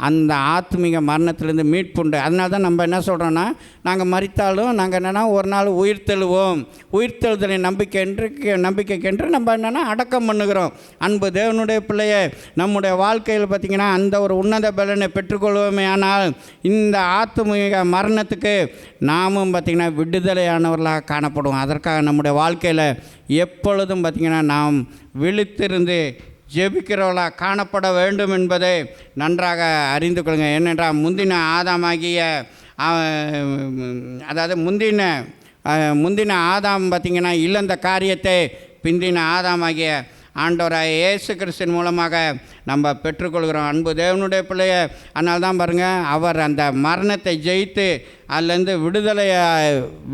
அந்த ஆத்மீக மரணத்திலேருந்து மீட்புண்டு. அதனால தான் நம்ம என்ன சொல்கிறோன்னா, நாங்கள் மரித்தாலும் நாங்கள் என்னென்னா ஒரு நாள் உயிர்த்தெழுவோம், உயிர்த்தெழுதலை நம்பிக்கைக்கென்று நம்ம என்னென்னா அடக்கம் பண்ணுகிறோம். அன்பு தேவனுடைய பிள்ளையை நம்முடைய வாழ்க்கையில் பார்த்திங்கன்னா அந்த ஒரு உன்னத பலனை பெற்றுக்கொள்வோமே. ஆனால் இந்த ஆத்மீக மரணத்துக்கு நாமும் பார்த்திங்கன்னா விடுதலையானவர்களாக காணப்படுவோம். அதற்காக நம்முடைய வாழ்க்கையில் எப்பொழுதும் பார்த்திங்கன்னா நாம் விழித்திருந்து ஜெபிக்கிறவர்களாக காணப்பட வேண்டும் என்பதை நன்றாக அறிந்து கொள்ளுங்கள். ஏனென்றால் முந்தின ஆதாமாகிய அதாவது முந்தின ஆதாம் பார்த்திங்கன்னா இழந்த காரியத்தை பிந்தின ஆதாமாகிய ஆண்டவராக இயேசு கிறிஸ்துவின் மூலமாக நம்ம பெற்றுக்கொள்கிறோம். அன்பு தேவனுடைய பிள்ளைய அதனால தான் பாருங்கள், அவர் அந்த மரணத்தை ஜெயித்து அதிலேருந்து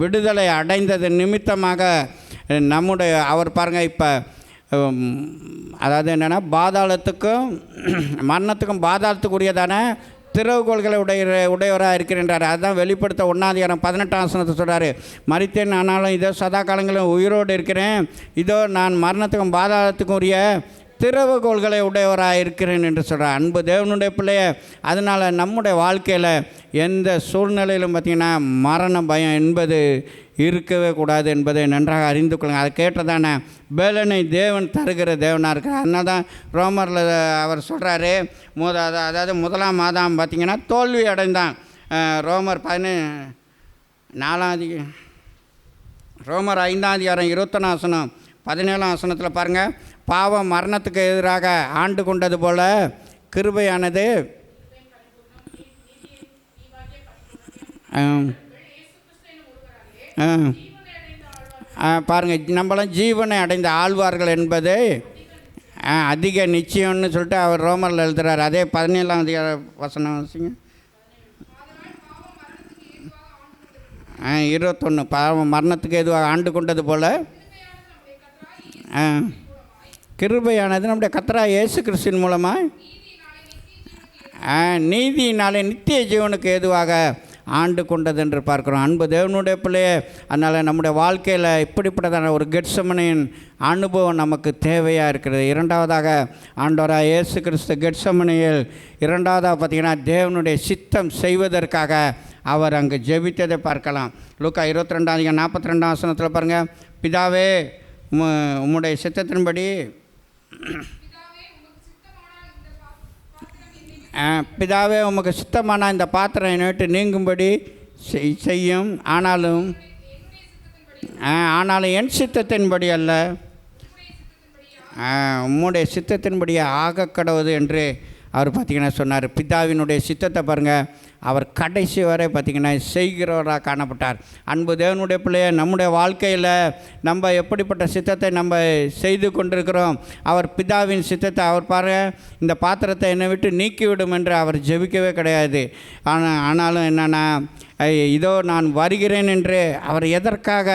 விடுதலை அடைந்தது நிமித்தமாக அவர் பாருங்கள் இப்போ அதாவது என்னென்னா பாதாளத்துக்கும் மரணத்துக்கும் பாதாளத்துக்குரியதான திறவுகோள்களை உடையவராக இருக்கிறார். அதுதான் வெளிப்படுத்த 1:18 சொல்கிறாரு. மரித்தேன் ஆனாலும் இதோ சதா காலங்களும் உயிரோடு இருக்கிறேன், இதோ நான் மரணத்துக்கும் பாதாளத்துக்கும் உரிய திறவுகோள்களை உடையவராக இருக்கிறேன் என்று சொல்கிறார். அன்பு தேவனுடைய பிள்ளைய அதனால் நம்முடைய வாழ்க்கையில் எந்த சூழ்நிலையிலும் பார்த்திங்கன்னா மரண பயம் என்பது இருக்கவே கூடாது என்பதை நன்றாக அறிந்து கொள்ளுங்கள். அதை கேட்டதான பேலனை தேவன் தருகிற தேவனாக இருக்கிறார். அதனால தான் ரோமரில் அவர் சொல்கிறாரு, அதாவது 1ஆம் ஆதாம் பார்த்திங்கன்னா தோல்வி அடைந்தான். ரோமர் 5:21 17 பாருங்கள், பாவம் மரணத்துக்கு எதிராக ஆண்டு கொண்டது போல கிருபையானது பாருங்கள் நம்மளாம் ஜீவனை அடைந்த ஆழ்வார்கள் என்பது அதிக நிச்சயம்னு சொல்லிட்டு அவர் ரோமரில் எழுதுகிறார். அதே 17 21 பாவம் மரணத்துக்கு எதுவாக ஆண்டு கொண்டது போல் கிருபையானது நம்முடைய கர்த்தராகிய இயேசு கிறிஸ்துவின் மூலமாக நீதியினாலே நித்திய ஜீவனுக்கு ஏதுவாக ஆண்டு கொண்டது என்று பார்க்குறோம். அன்பு தேவனுடைய பிள்ளையே அதனால் நம்முடைய வாழ்க்கையில் இப்படிப்பட்டதான ஒரு கெட்செமனின் அனுபவம் நமக்கு தேவையாக இருக்கிறது. இரண்டாவதாக ஆண்டவராக இயேசு கிறிஸ்து கெட்செமனியில் இரண்டாவதாக பார்த்திங்கன்னா தேவனுடைய சித்தம் செய்வதற்காக அவர் அங்கு ஜெபித்ததை பார்க்கலாம். லூக்கா 22:42 பாருங்கள், பிதாவே உம்முடைய சித்தத்தின்படி பிதாவே உமக்கு சித்தமான இந்த பாத்திரம் என்னை விட்டு நீங்கும்படி செய்யும், ஆனாலும் என் சித்தத்தின்படி அல்ல உம்முடைய சித்தத்தின்படி ஆகக்கடவுது என்று அவர் பார்த்திங்கன்னா சொன்னார். பிதாவினுடைய சித்தத்தை பாருங்கள், அவர் கடைசி வரை பார்த்திங்கன்னா செய்கிறவராக காணப்பட்டார். அன்பு தேவனுடைய பிள்ளைய நம்முடைய வாழ்க்கையில் நம்ம எப்படிப்பட்ட சித்தத்தை நம்ம செய்து கொண்டிருக்கிறோம். அவர் பிதாவின் சித்தத்தை அவர் இந்த பாத்திரத்தை என்னை விட்டு நீக்கிவிடும் என்று அவர் ஜெபிக்கவே கிடையாது. ஆனாலும் என்னென்னா இதோ நான் வருகிறேன் என்று அவர் எதற்காக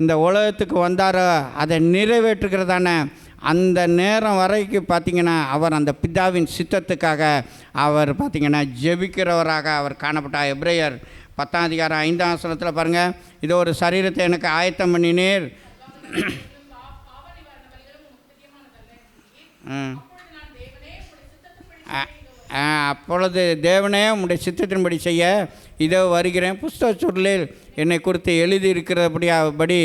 இந்த உலகத்துக்கு வந்தாரோ அதை நிறைவேற்றுகிறதான அந்த நேரம் வரைக்கும் பார்த்திங்கன்னா அவர் அந்த பிதாவின் சித்தத்துக்காக அவர் பார்த்திங்கன்னா ஜெபிக்கிறவராக அவர் காணப்பட்டார். எபிரேயர் 10:5 பாருங்கள், இதோ ஒரு சரீரத்தை எனக்கு ஆயத்தம் பண்ணினீர், அப்பொழுது தேவனே உம்முடைய சித்தத்தின்படி செய்ய இதோ வருகிறேன், புஸ்தக சொல்லில் என்னை குறித்து எழுதியிருக்கிறபடி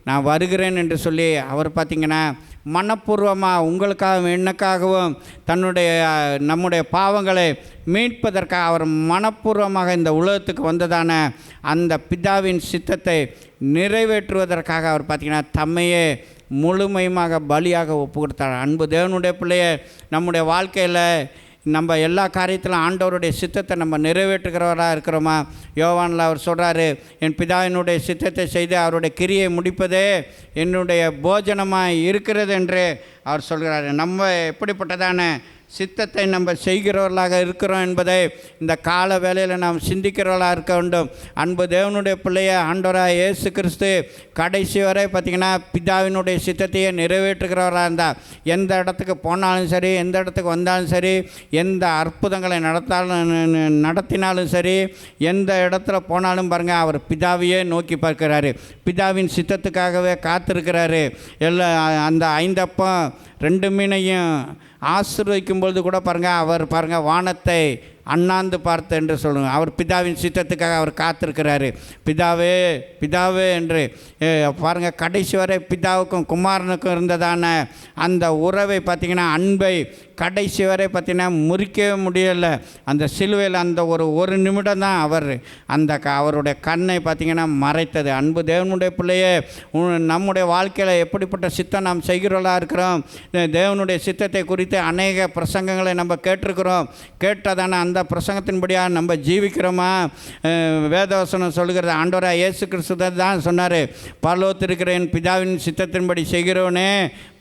நான் வருகிறேன் என்று சொல்லி அவர் பார்த்திங்கன்னா மனப்பூர்வமாக உங்களுக்காகவும் என்னக்காகவும் நம்முடைய பாவங்களை மீட்பதற்காக அவர் மனப்பூர்வமாக இந்த உலகத்துக்கு வந்ததான அந்த பிதாவின் சித்தத்தை நிறைவேற்றுவதற்காக அவர் பார்த்திங்கன்னா தம்மையே முழுமையாக பலியாக ஒப்பு கொடுத்தார். அன்பு தேவனுடைய பிள்ளையை நம்முடைய வாழ்க்கையில் நம்ம எல்லா காரியத்திலும் ஆண்டவருடைய சித்தத்தை நம்ம நிறைவேற்றுகிறவராக இருக்கிறோமா? யோவானில் அவர் சொல்கிறாரு, என் பிதாவினுடைய சித்தத்தை செய்து அவருடைய கிரியை முடிப்பதே என்னுடைய போஜனமாக இருக்கிறது என்று அவர் சொல்கிறாரு. நம்ம எப்படிப்பட்டதான சித்தத்தை நம்ம செய்கிறவர்களாக இருக்கிறோம் என்பதை இந்த கால வேளையில் நாம் சிந்திக்கிறவர்களாக இருக்க வேண்டும். அன்பு தேவனுடைய பிள்ளைய ஆண்டவராக இயேசு கிறிஸ்து கடைசி வரை பார்த்திங்கன்னா பிதாவினுடைய சித்தத்தையே நிறைவேற்றுகிறவராக இருந்தால், எந்த இடத்துக்கு போனாலும் சரி, எந்த இடத்துக்கு வந்தாலும் சரி, எந்த அற்புதங்களை நடத்தினாலும் சரி, எந்த இடத்துல போனாலும் பாருங்கள் அவர் பிதாவையே நோக்கி பார்க்கிறாரு, பிதாவின் சித்தத்துக்காகவே காத்திருக்கிறாரு. அந்த 5 அப்பம் 2 மீனையும் ஆசீர்வதிக்கும் பொழுது கூட பாருங்கள் அவர் வானத்தை அண்ணாந்து பார்த்து என்று சொல்லுங்கள். அவர் பிதாவின் சித்தத்துக்காக அவர் காத்திருக்கிறாரு. பிதாவே பிதாவே என்று பாருங்கள், கடைசி வரை பிதாவுக்கும் குமாரனுக்கும் இருந்ததான அந்த உறவை பார்த்திங்கன்னா, அன்பை கடைசி வரை பார்த்திங்கன்னா முறிக்கவே முடியலை. அந்த சிலுவையில் அந்த ஒரு நிமிடம் தான் அவருடைய கண்ணை பார்த்திங்கன்னா மறைத்தது. அன்பு தேவனுடைய பிள்ளையே, நம்முடைய வாழ்க்கையில் எப்படிப்பட்ட சித்தம் நாம் செய்கிறவர்களாக இருக்கிறோம். தேவனுடைய சித்தத்தை குறித்து அநேக பிரசங்கங்களை நம்ம கேட்டிருக்கிறோம். கேட்டதான அந்த பிரசங்கத்தின்படியாக நம்ம ஜீவிக்கிறோமா? வேதவசனம் சொல்லுகிறது, ஆண்டவராக இயேசு கிறிஸ்து தான் சொன்னார், பரலோகத்தில் இருக்கிற என் பிதாவின் சித்தத்தின்படி செய்கிறவனே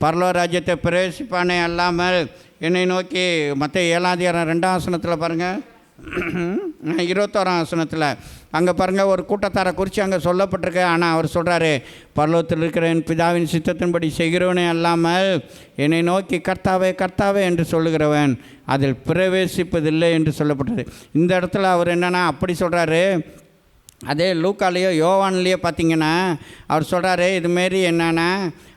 பரலோக ராஜ்யத்தை பிரவேசிப்பானே அல்லாமல் என்னை நோக்கி. மத்தேயு 7:2 பாருங்கள், 21 அங்கே பாருங்கள், ஒரு கூட்டத்தாரை குறித்து அங்கே சொல்லப்பட்டிருக்கு. ஆனால் அவர் சொல்கிறாரு, பரலோகத்தில் இருக்கிற என் பிதாவின் சித்தத்தின்படி செய்கிறவனே அல்லாமல் என்னை நோக்கி கர்த்தாவே கர்த்தாவே என்று சொல்லுகிறவன் அதில் பிரவேசிப்பதில்லை என்று சொல்லப்பட்டது. இந்த இடத்துல அவர் என்னென்னா அப்படி சொல்கிறாரு. அதே லூக்காலேயோ யோவான்லேயோ பார்த்திங்கன்னா அவர் சொல்கிறாரு, இதுமாரி என்னென்னா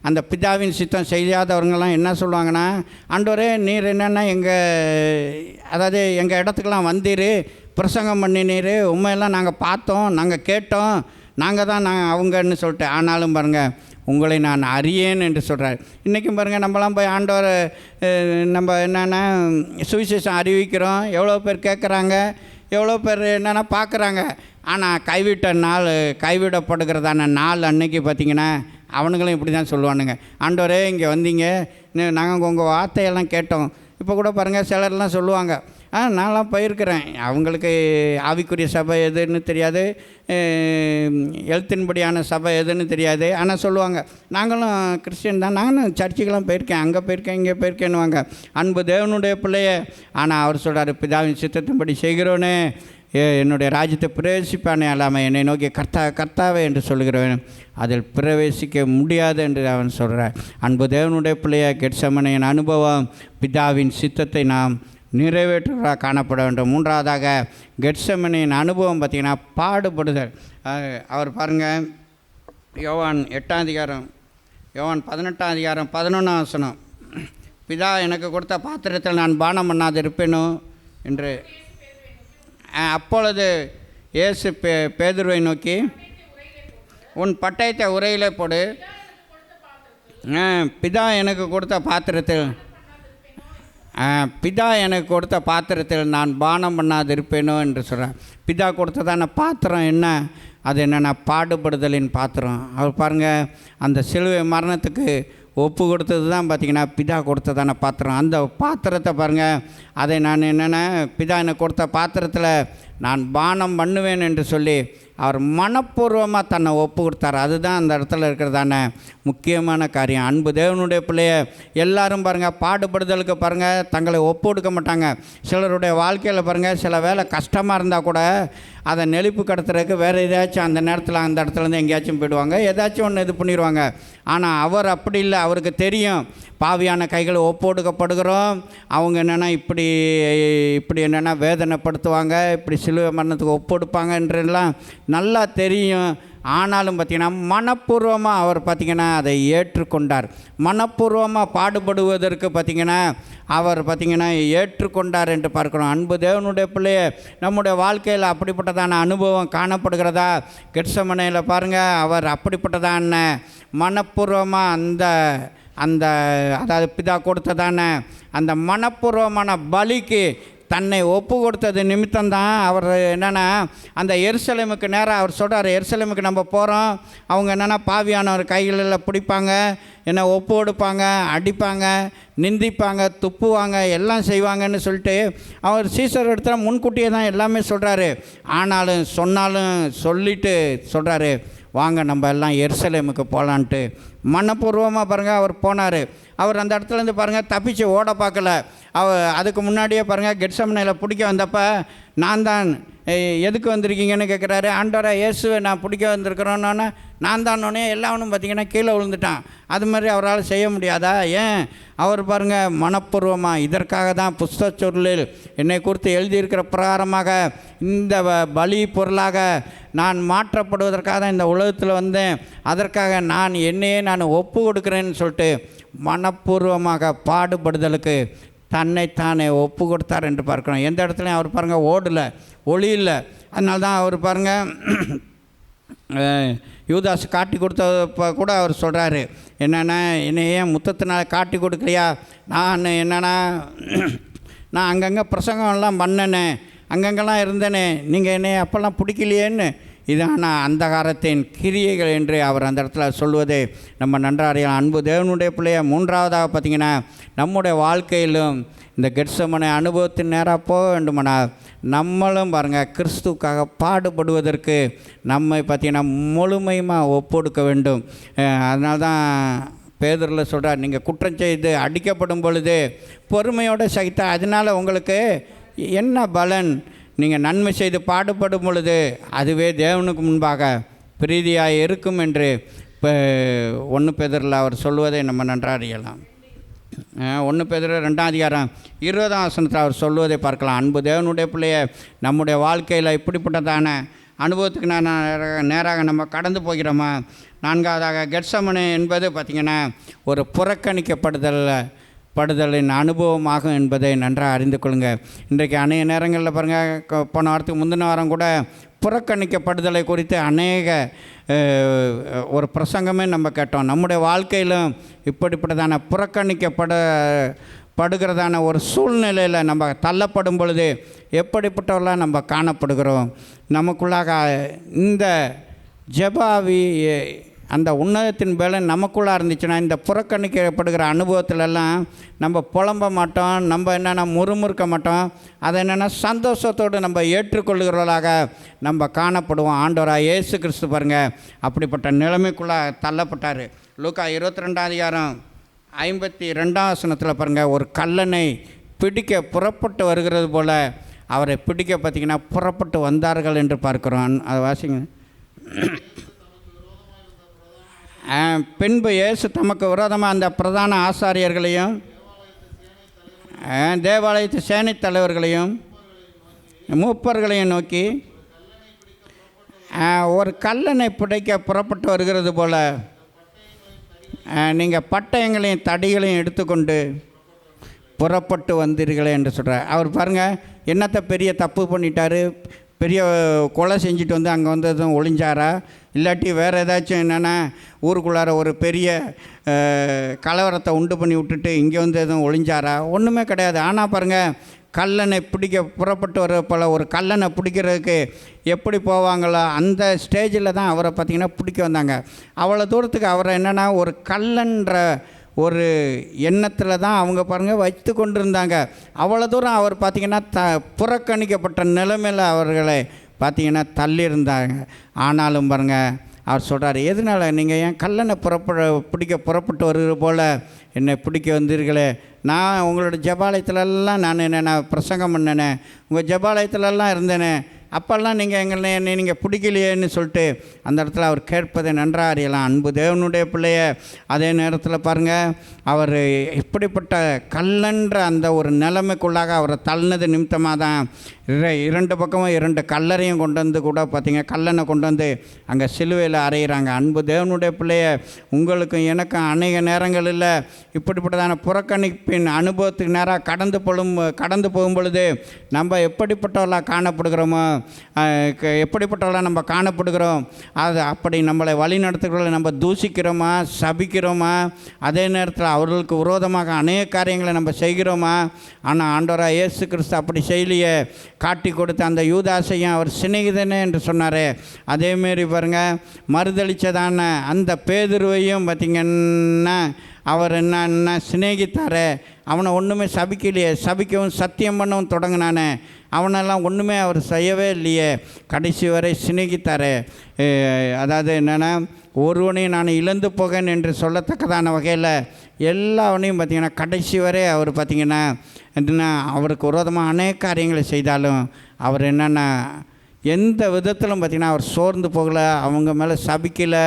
அந்த பிதாவின் சித்தம் செய்யாதவங்களாம் என்ன சொல்லுவாங்கன்னா, ஆண்டவரே நீர் என்னென்னா எங்கள் இடத்துக்கெலாம் வந்தீர், பிரசங்கம் பண்ணினீர், உண்மையெல்லாம் நாங்கள் பார்த்தோம், நாங்கள் கேட்டோம், நாங்கள் அவங்கன்னு சொல்லிட்டு. ஆனாலும் பாருங்கள், உங்களை நான் அறியேன் என்று சொல்கிறார். இன்றைக்கும் பாருங்கள், நம்மளாம் போய் ஆண்டவர் நம்ம என்னென்னா சுவிசேஷம் அறிவிக்கிறோம், எவ்வளோ பேர் கேட்குறாங்க, எவ்வளோ பேர் என்னென்னா பார்க்குறாங்க. ஆனால் கைவிடப்படுகிறதான நாள் அன்னைக்கு பார்த்திங்கன்னா அவனுங்களும் இப்படி தான் சொல்லுவானுங்க, ஆண்டவரே இங்கே வந்தீங்க, நாங்கள் உங்கள் வார்த்தையெல்லாம் கேட்டோம். இப்போ கூட பாருங்கள், சிலர்லாம் சொல்லுவாங்க, நான்லாம் போயிருக்கிறேன், அவங்களுக்கு ஆவிக்குரிய சபை எதுன்னு தெரியாது, எழுத்தின்படியான சபை எதுன்னு தெரியாது. ஆனால் சொல்லுவாங்க, நாங்களும் கிறிஸ்டியன் தான், நாங்களும் சர்ச்சுக்கெல்லாம் போயிருக்கேன், அங்கே போயிருக்கேன், இங்கே போயிருக்கேன்னுவாங்க. அன்பு தேவனுடைய பிள்ளையே, ஆனால் அவர் சொல்கிறார், பிதாவின் சித்தத்தின்படி செய்கிறோன்னே என்னுடைய ராஜ்யத்தை பிரவேசிப்பானே அல்லாமல் என்னை நோக்கி கர்த்தாவே என்று சொல்கிறவன் அதில் பிரவேசிக்க முடியாது என்று அவன் சொல்கிறார். அன்பு தேவனுடைய பிள்ளைய கெட்சமனையின் அனுபவம், பிதாவின் சித்தத்தை நாம் நிறைவேற்றுவதாக காணப்பட வேண்டும். 3வதாக கெட்சமனையின் அனுபவம் பார்த்திங்கன்னா பாடுபடுதல். அவர் பாருங்கள், யோவான் 18:11 பிதா எனக்கு கொடுத்த பாத்திரத்தில் நான் பானம் பண்ணாது இருப்பேனோ என்று. அப்பொழுது இயேசு பேதுருவை நோக்கி, உன் பட்டயத்தை உரையிலே போடு, பிதா எனக்கு கொடுத்த பாத்திரத்தில் நான் பானம் பண்ணாது இருப்பேனோ என்று சொல்கிறேன். பிதா கொடுத்ததான பாத்திரம் என்ன? அது என்னென்னா பாடுபடுதலின் பாத்திரம். அவர் பாருங்கள், அந்த சிலுவை மரணத்துக்கு ஒப்பு கொடுத்தது தான் பார்த்திங்கன்னா பிதா கொடுத்ததான பாத்திரம். அந்த பாத்திரத்தை பாருங்கள், அதை நான் என்னென்னா பிதா எனக்கு கொடுத்த பாத்திரத்தில் நான் பானம் பண்ணுவேன் என்று சொல்லி அவர் மனப்பூர்வமாக தன்னை ஒப்பு கொடுத்தார். அதுதான் அந்த இடத்துல இருக்கிறதான முக்கியமான காரியம். அன்பு தேவனுடைய பிள்ளைய எல்லாரும் பாருங்கள், பாடுபடுதலுக்கு பாருங்கள் தங்களை ஒப்பு கொடுக்க மாட்டாங்க. சிலருடைய வாழ்க்கையில் பாருங்கள், சில வேலை கஷ்டமாக இருந்தால் கூட அதை நெளிப்பு கடத்துறதுக்கு வேறு ஏதாச்சும் அந்த நேரத்தில் அந்த இடத்துலேருந்து எங்கேயாச்சும் போயிடுவாங்க, ஏதாச்சும் ஒன்று இது பண்ணிடுவாங்க. ஆனால் அவர் அப்படி இல்லை. அவருக்கு தெரியும், பாவியான கைகளை ஒப்பு கொடுக்கப்படுகிறோம், அவங்க என்னென்னா இப்படி என்னென்னா வேதனைப்படுத்துவாங்க, இப்படி சிலுவை மரணத்துக்கு ஒப்பு கொடுப்பாங்க என்றெல்லாம் நல்லா தெரியும். ஆனாலும் பார்த்திங்கன்னா மனப்பூர்வமாக அவர் பார்த்திங்கன்னா அதை ஏற்றுக்கொண்டார். மனப்பூர்வமாக பாடுபடுவதற்கு பார்த்திங்கன்னா அவர் பார்த்திங்கன்னா ஏற்றுக்கொண்டார் என்று பார்க்கணும். அன்பு தேவனுடைய பிள்ளைய நம்முடைய வாழ்க்கையில் அப்படிப்பட்டதான அனுபவம் காணப்படுகிறதா? கெட்சமனையில் பாருங்கள், அவர் அப்படிப்பட்டதான மனப்பூர்வமாக அதாவது பிதா கொடுத்ததான அந்த மனப்பூர்வமான பலிக்கு தன்னை ஒப்பு கொடுத்தது நிமித்தம்தான் அவர் என்னென்னா அந்த எருசலேமுக்கு நேராக அவர் சொல்கிறார், எருசலேமுக்கு நம்ம போகிறோம், அவங்க என்னென்னா பாவியானவர் கைகளில் பிடிப்பாங்க, என்னை ஒப்பு கொடுப்பாங்க, அடிப்பாங்க, நிந்திப்பாங்க, துப்புவாங்க, எல்லாம் செய்வாங்கன்னு சொல்லிட்டு அவர் சீசர் இடத்துல முன்கூட்டியே தான் எல்லாமே சொல்கிறாரு. ஆனாலும் சொல்லிட்டு சொல்கிறாரு, வாங்க நம்ம எல்லாம் எருசலேமுக்கு போகலான்ட்டு மனப்பூர்வமாக பாருங்கள் அவர் போனார். அவர் அந்த இடத்துலேருந்து பாருங்கள் தப்பிச்சு ஓட பார்க்கல. அதுக்கு முன்னாடியே பாருங்கள் கெட்சமனையில் பிடிக்க வந்தப்போ நான் தான் எதுக்கு வந்திருக்கீங்கன்னு கேட்குறாரு. ஆண்டவரே இயேசுவை நான் பிடிக்க வந்திருக்கிறோன்னொன்னே நான் தானோடனே எல்லாவனும் பார்த்திங்கன்னா கீழே விழுந்துட்டான். அது மாதிரி அவரால் செய்ய முடியாதா? ஏன் அவர் பாருங்கள் மனப்பூர்வமாக இதற்காக தான் புஸ்தக சொல்லில் என்னை குறித்து எழுதியிருக்கிற பிரகாரமாக இந்த பலி பொருளாக நான் மாற்றப்படுவதற்காக தான் இந்த உலகத்தில் வந்தேன், அதற்காக நான் என்னையே நான் ஒப்பு கொடுக்குறேன்னு சொல்லிட்டு மனப்பூர்வமாக பாடுபடுதலுக்கு தன்னைத்தானே ஒப்பு கொடுத்தார் என்று பார்க்கணும். எந்த இடத்துலையும் அவர் பாருங்கள் ஓடலை, ஒளி இல்லை. அதனால தான் அவர் பாருங்கள் யூதாஸ் காட்டி கொடுத்தப்போ கூட அவர் சொல்கிறாரு, என்னென்னா என்னை ஏன் முத்தத்தினால் காட்டி கொடுக்கலையா? நான் என்னென்னா நான் அங்கங்கே பிரசங்கம்லாம் பண்ணனே, அங்கங்கெல்லாம் இருந்தேனே, நீங்கள் என்னை அப்போல்லாம் பிடிக்கலையேன்னு. இதான அந்தகாரத்தின் கிரியைகள் என்று அவர் அந்த இடத்துல சொல்வதை நம்ம நன்றாக அறியலாம். அன்பு தேவனுடைய பிள்ளைய மூன்றாவதாக பார்த்திங்கன்னா நம்முடைய வாழ்க்கையிலும் இந்த கெட்சமனை அனுபவத்தின் நேராக போக வேண்டுமானால் நம்மளும் பாருங்கள் கிறிஸ்துவுக்காக பாடுபடுவதற்கு நம்மை பார்த்திங்கன்னா முழுமையாக ஒப்பொடுக்க வேண்டும். அதனால தான் பேதுருல சொல்கிறார், நீங்கள் குற்றம் செய்து அடிக்கப்படும் பொழுது பொறுமையோடு சகித்தா அதனால் உங்களுக்கு என்ன பலன்? நீங்கள் நன்மை செய்து பாடுபடும் பொழுது அதுவே தேவனுக்கு முன்பாக பிரீதியாக இருக்கும் என்று இப்போ 1 பேதுருல அவர் சொல்வதை நம்ம நன்றாக அறியலாம். 1 பேதுரு 2ஆம் அதிகாரம் 20ஆம் வசனத்தில் அவர் சொல்வதை பார்க்கலாம். அன்பு தேவனுடைய பிள்ளைய நம்முடைய வாழ்க்கையில் இப்படிப்பட்டதான அனுபவத்துக்கு நேராக நம்ம கடந்து போகிறோமா? 4ஆவதாக கெட்சமனே என்பது பார்த்திங்கன்னா ஒரு புறக்கணிக்கப்படுதலின் அனுபவமாகும் என்பதை நன்றாக அறிந்து கொள்ளுங்கள். இன்றைக்கு அநேக நேரங்களில் பாருங்கள், போன வாரத்துக்கு முந்தின வாரம் கூட புறக்கணிக்கப்படுதலை குறித்து அநேக ஒரு பிரசங்கமே நம்ம கேட்டோம். நம்முடைய வாழ்க்கையிலும் இப்படிப்பட்டதான புறக்கணிக்கப்படுகிறதான ஒரு சூழ்நிலையில் நம்ம தள்ளப்படும் பொழுது எப்படிப்பட்டவர்களாக நம்ம காணப்படுகிறோம்? நமக்குள்ளாக இந்த ஜெபாவி அந்த உன்னதத்தின் வேலை நமக்குள்ளாக இருந்துச்சுன்னா இந்த புறக்கணிக்கப்படுகிற அனுபவத்திலெல்லாம் நம்ம புலம்ப மாட்டோம், நம்ம என்னென்னா முறுமுறுக்க மாட்டோம், அதை என்னென்னா சந்தோஷத்தோடு நம்ம ஏற்றுக்கொள்கிறவர்களாக நம்ம காணப்படுவோம். ஆண்டவராக இயேசு கிறிஸ்து பாருங்கள் அப்படிப்பட்ட நிலைமைக்குள்ளே தள்ளப்பட்டார். லூக்கா 22ஆம் அதிகாரம் 52ஆம் வசனத்தில் பாருங்கள், ஒரு கல்லனை பிடிக்க புறப்பட்டு வருகிறது போல் அவரை பிடிக்க பார்த்திங்கன்னா புறப்பட்டு வந்தார்கள் என்று பார்க்குறோம். அதை வாசிங்க. பின்பு இயேசு தமக்கு விரோதமாக அந்த பிரதான ஆசாரியர்களையும் தேவாலயத்து சேனை தலைவர்களையும் மூப்பர்களையும் நோக்கி, ஒரு கல்லனை பிடிக்க புறப்பட்டு வருகிறது போல் நீங்கள் பட்டயங்களையும் தடிகளையும் எடுத்துக்கொண்டு புறப்பட்டு வந்தீர்களே என்று சொல்கிறார். அவர் பாருங்கள் என்னத்தை பெரிய தப்பு பண்ணிட்டார், பெரிய கொலை செஞ்சுட்டு வந்து அங்கே வந்து எதுவும் ஒளிஞ்சாரா, இல்லாட்டி வேறு ஏதாச்சும் என்னென்னா ஊருக்குள்ளார ஒரு பெரிய கலவரத்தை உண்டு பண்ணி விட்டுட்டு இங்கே வந்து எதுவும் ஒளிஞ்சாரா? ஒன்றுமே கிடையாது. ஆனால் பாருங்கள் கல்லனை பிடிக்க புறப்பட்டு வர போல் ஒரு கல்லனை பிடிக்கிறதுக்கு எப்படி போவாங்களோ அந்த ஸ்டேஜில் தான் அவரை பார்த்திங்கன்னா பிடிக்க வந்தாங்க. அவ்வளோ தூரத்துக்கு அவரை என்னென்னா ஒரு கல்லன்ற ஒரு எண்ணத்தில் தான் அவங்க பாருங்கள் வைத்து கொண்டு இருந்தாங்க. அவ்வளோ தூரம் அவர் பார்த்திங்கன்னா புறக்கணிக்கப்பட்ட நிலைமையில் அவர்களை பார்த்திங்கன்னா தள்ளியிருந்தாங்க. ஆனாலும் பாருங்கள் அவர் சொல்கிறார், எதனால் நீங்கள் ஏன் கல்லனை பிடிக்க புறப்பட்டு வருகிற போல் என்னை பிடிக்க வந்தீர்களே? நான் உங்களோட ஜெபாலயத்துலலாம் நான் என்னென்ன பிரசங்கம் பண்ணேனே, உங்கள் ஜெபாலயத்துலலாம் இருந்தேனே, அப்போல்லாம் என்னை நீங்கள் பிடிக்கலையேன்னு சொல்லிட்டு அந்த இடத்துல அவர் கேட்பதை நன்றாக அறியலாம். அன்பு தேவனுடைய பிள்ளைய அதே நேரத்தில் பாருங்கள் அவர் இப்படிப்பட்ட கல்லன்ற அந்த ஒரு நிலைமைக்குள்ளாக அவரை தள்ளினது நிமித்தமாக தான் 2 பக்கமும் 2 கல்லறையும் கொண்டு வந்து கூட பார்த்திங்க கல்லனை கொண்டு வந்து அங்கே சிலுவையில் அறையிறாங்க. அன்பு தேவனுடைய பிள்ளைய உங்களுக்கும் எனக்கும் அநேக நேரங்களில் இப்படிப்பட்டதான புறக்கணிப்பின் அனுபவத்துக்கு நேராக கடந்து போகும் பொழுது நம்ம எப்படிப்பட்டவர்களாக காணப்படுகிறோமோ, எப்படிப்பட்டவர்களாக நம்ம காணப்படுகிறோம், அது அப்படி நம்மளை வழி நடத்துகிறவர்களை நம்ம தூசிக்கிறோமா, சபிக்கிறோமா, அதே நேரத்தில் அவர்களுக்கு விரோதமாக அநேக காரியங்களை நம்ம செய்கிறோமா? ஆனால் ஆண்டவராக இயேசு கிறிஸ்து அப்படி செய்யலையே. காட்டி கொடுத்த அந்த யூதாசையும் அவர் சிநேகிதனே என்று சொன்னார். அதேமாரி பாருங்கள் மறுதளித்ததான அந்த பேதுருவையும் பார்த்திங்கன்னா அவர் என்ன சிநேகித்தாரே, அவனை ஒன்றுமே சபிக்கலையே, சபிக்கவும் சத்தியம் பண்ணவும் தொடங்கினானே, அவனெல்லாம் ஒன்றுமே அவர் செய்யவே இல்லையே, கடைசி வரை சிநேகித்தாரே. அதாவது என்னென்னா ஒருவனையும் நான் இழந்து போகேன் என்று சொல்லத்தக்கதான வகையில் எல்லாவனையும் பார்த்திங்கன்னா கடைசி வரை அவர் பார்த்திங்கன்னா என்னென்னா அவருக்கு விரோதமாக அநேக காரியங்களை செய்தாலும் அவர் என்னென்னா எந்த விதத்திலும் பார்த்திங்கன்னா அவர் சோர்ந்து போகலை, அவங்க மேலே சபிக்கலை,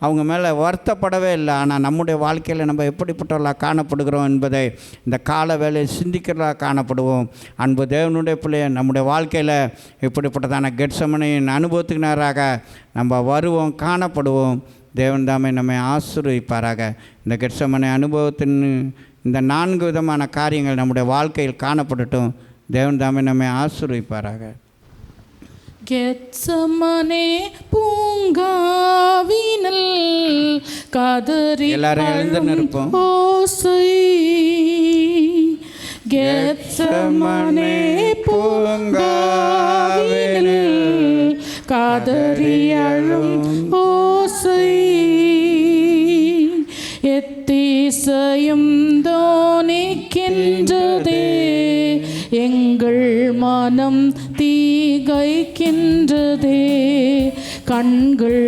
அவங்க மேலே வருத்தப்படவே இல்லை. ஆனால் நம்முடைய வாழ்க்கையில் நம்ம எப்படிப்பட்டவர்களாக காணப்படுகிறோம் என்பதை இந்த கால வேலையை சிந்திக்கிறதாக காணப்படுவோம். அன்பு தேவனுடைய பிள்ளைய நம்முடைய வாழ்க்கையில் இப்படிப்பட்டதான கெத்செமனேயின் அனுபவத்துக்குனராக நம்ம வருவோம், காணப்படுவோம். தேவன் தாமே நம்மை ஆசீர்வதிப்பாராக. இந்த கெத்செமனே அனுபவத்தின் இந்த 4 விதமான காரியங்கள் நம்முடைய வாழ்க்கையில் காணப்படட்டும். தேவன் தாமே நம்மை ஆசீர்வதிப்பாராக. கெத்செமனே பூங்காவினில் கதறி எல்லாரும் எழுந்து நிற்போம். ஓசை, கெத்செமனே பூங்காவினில் கதறி அழும் ஓசை, எத்திசையும் தோனிக்கின்றதே, எங்கள் மனம் தீகைக்கின்றதே, கண்கள்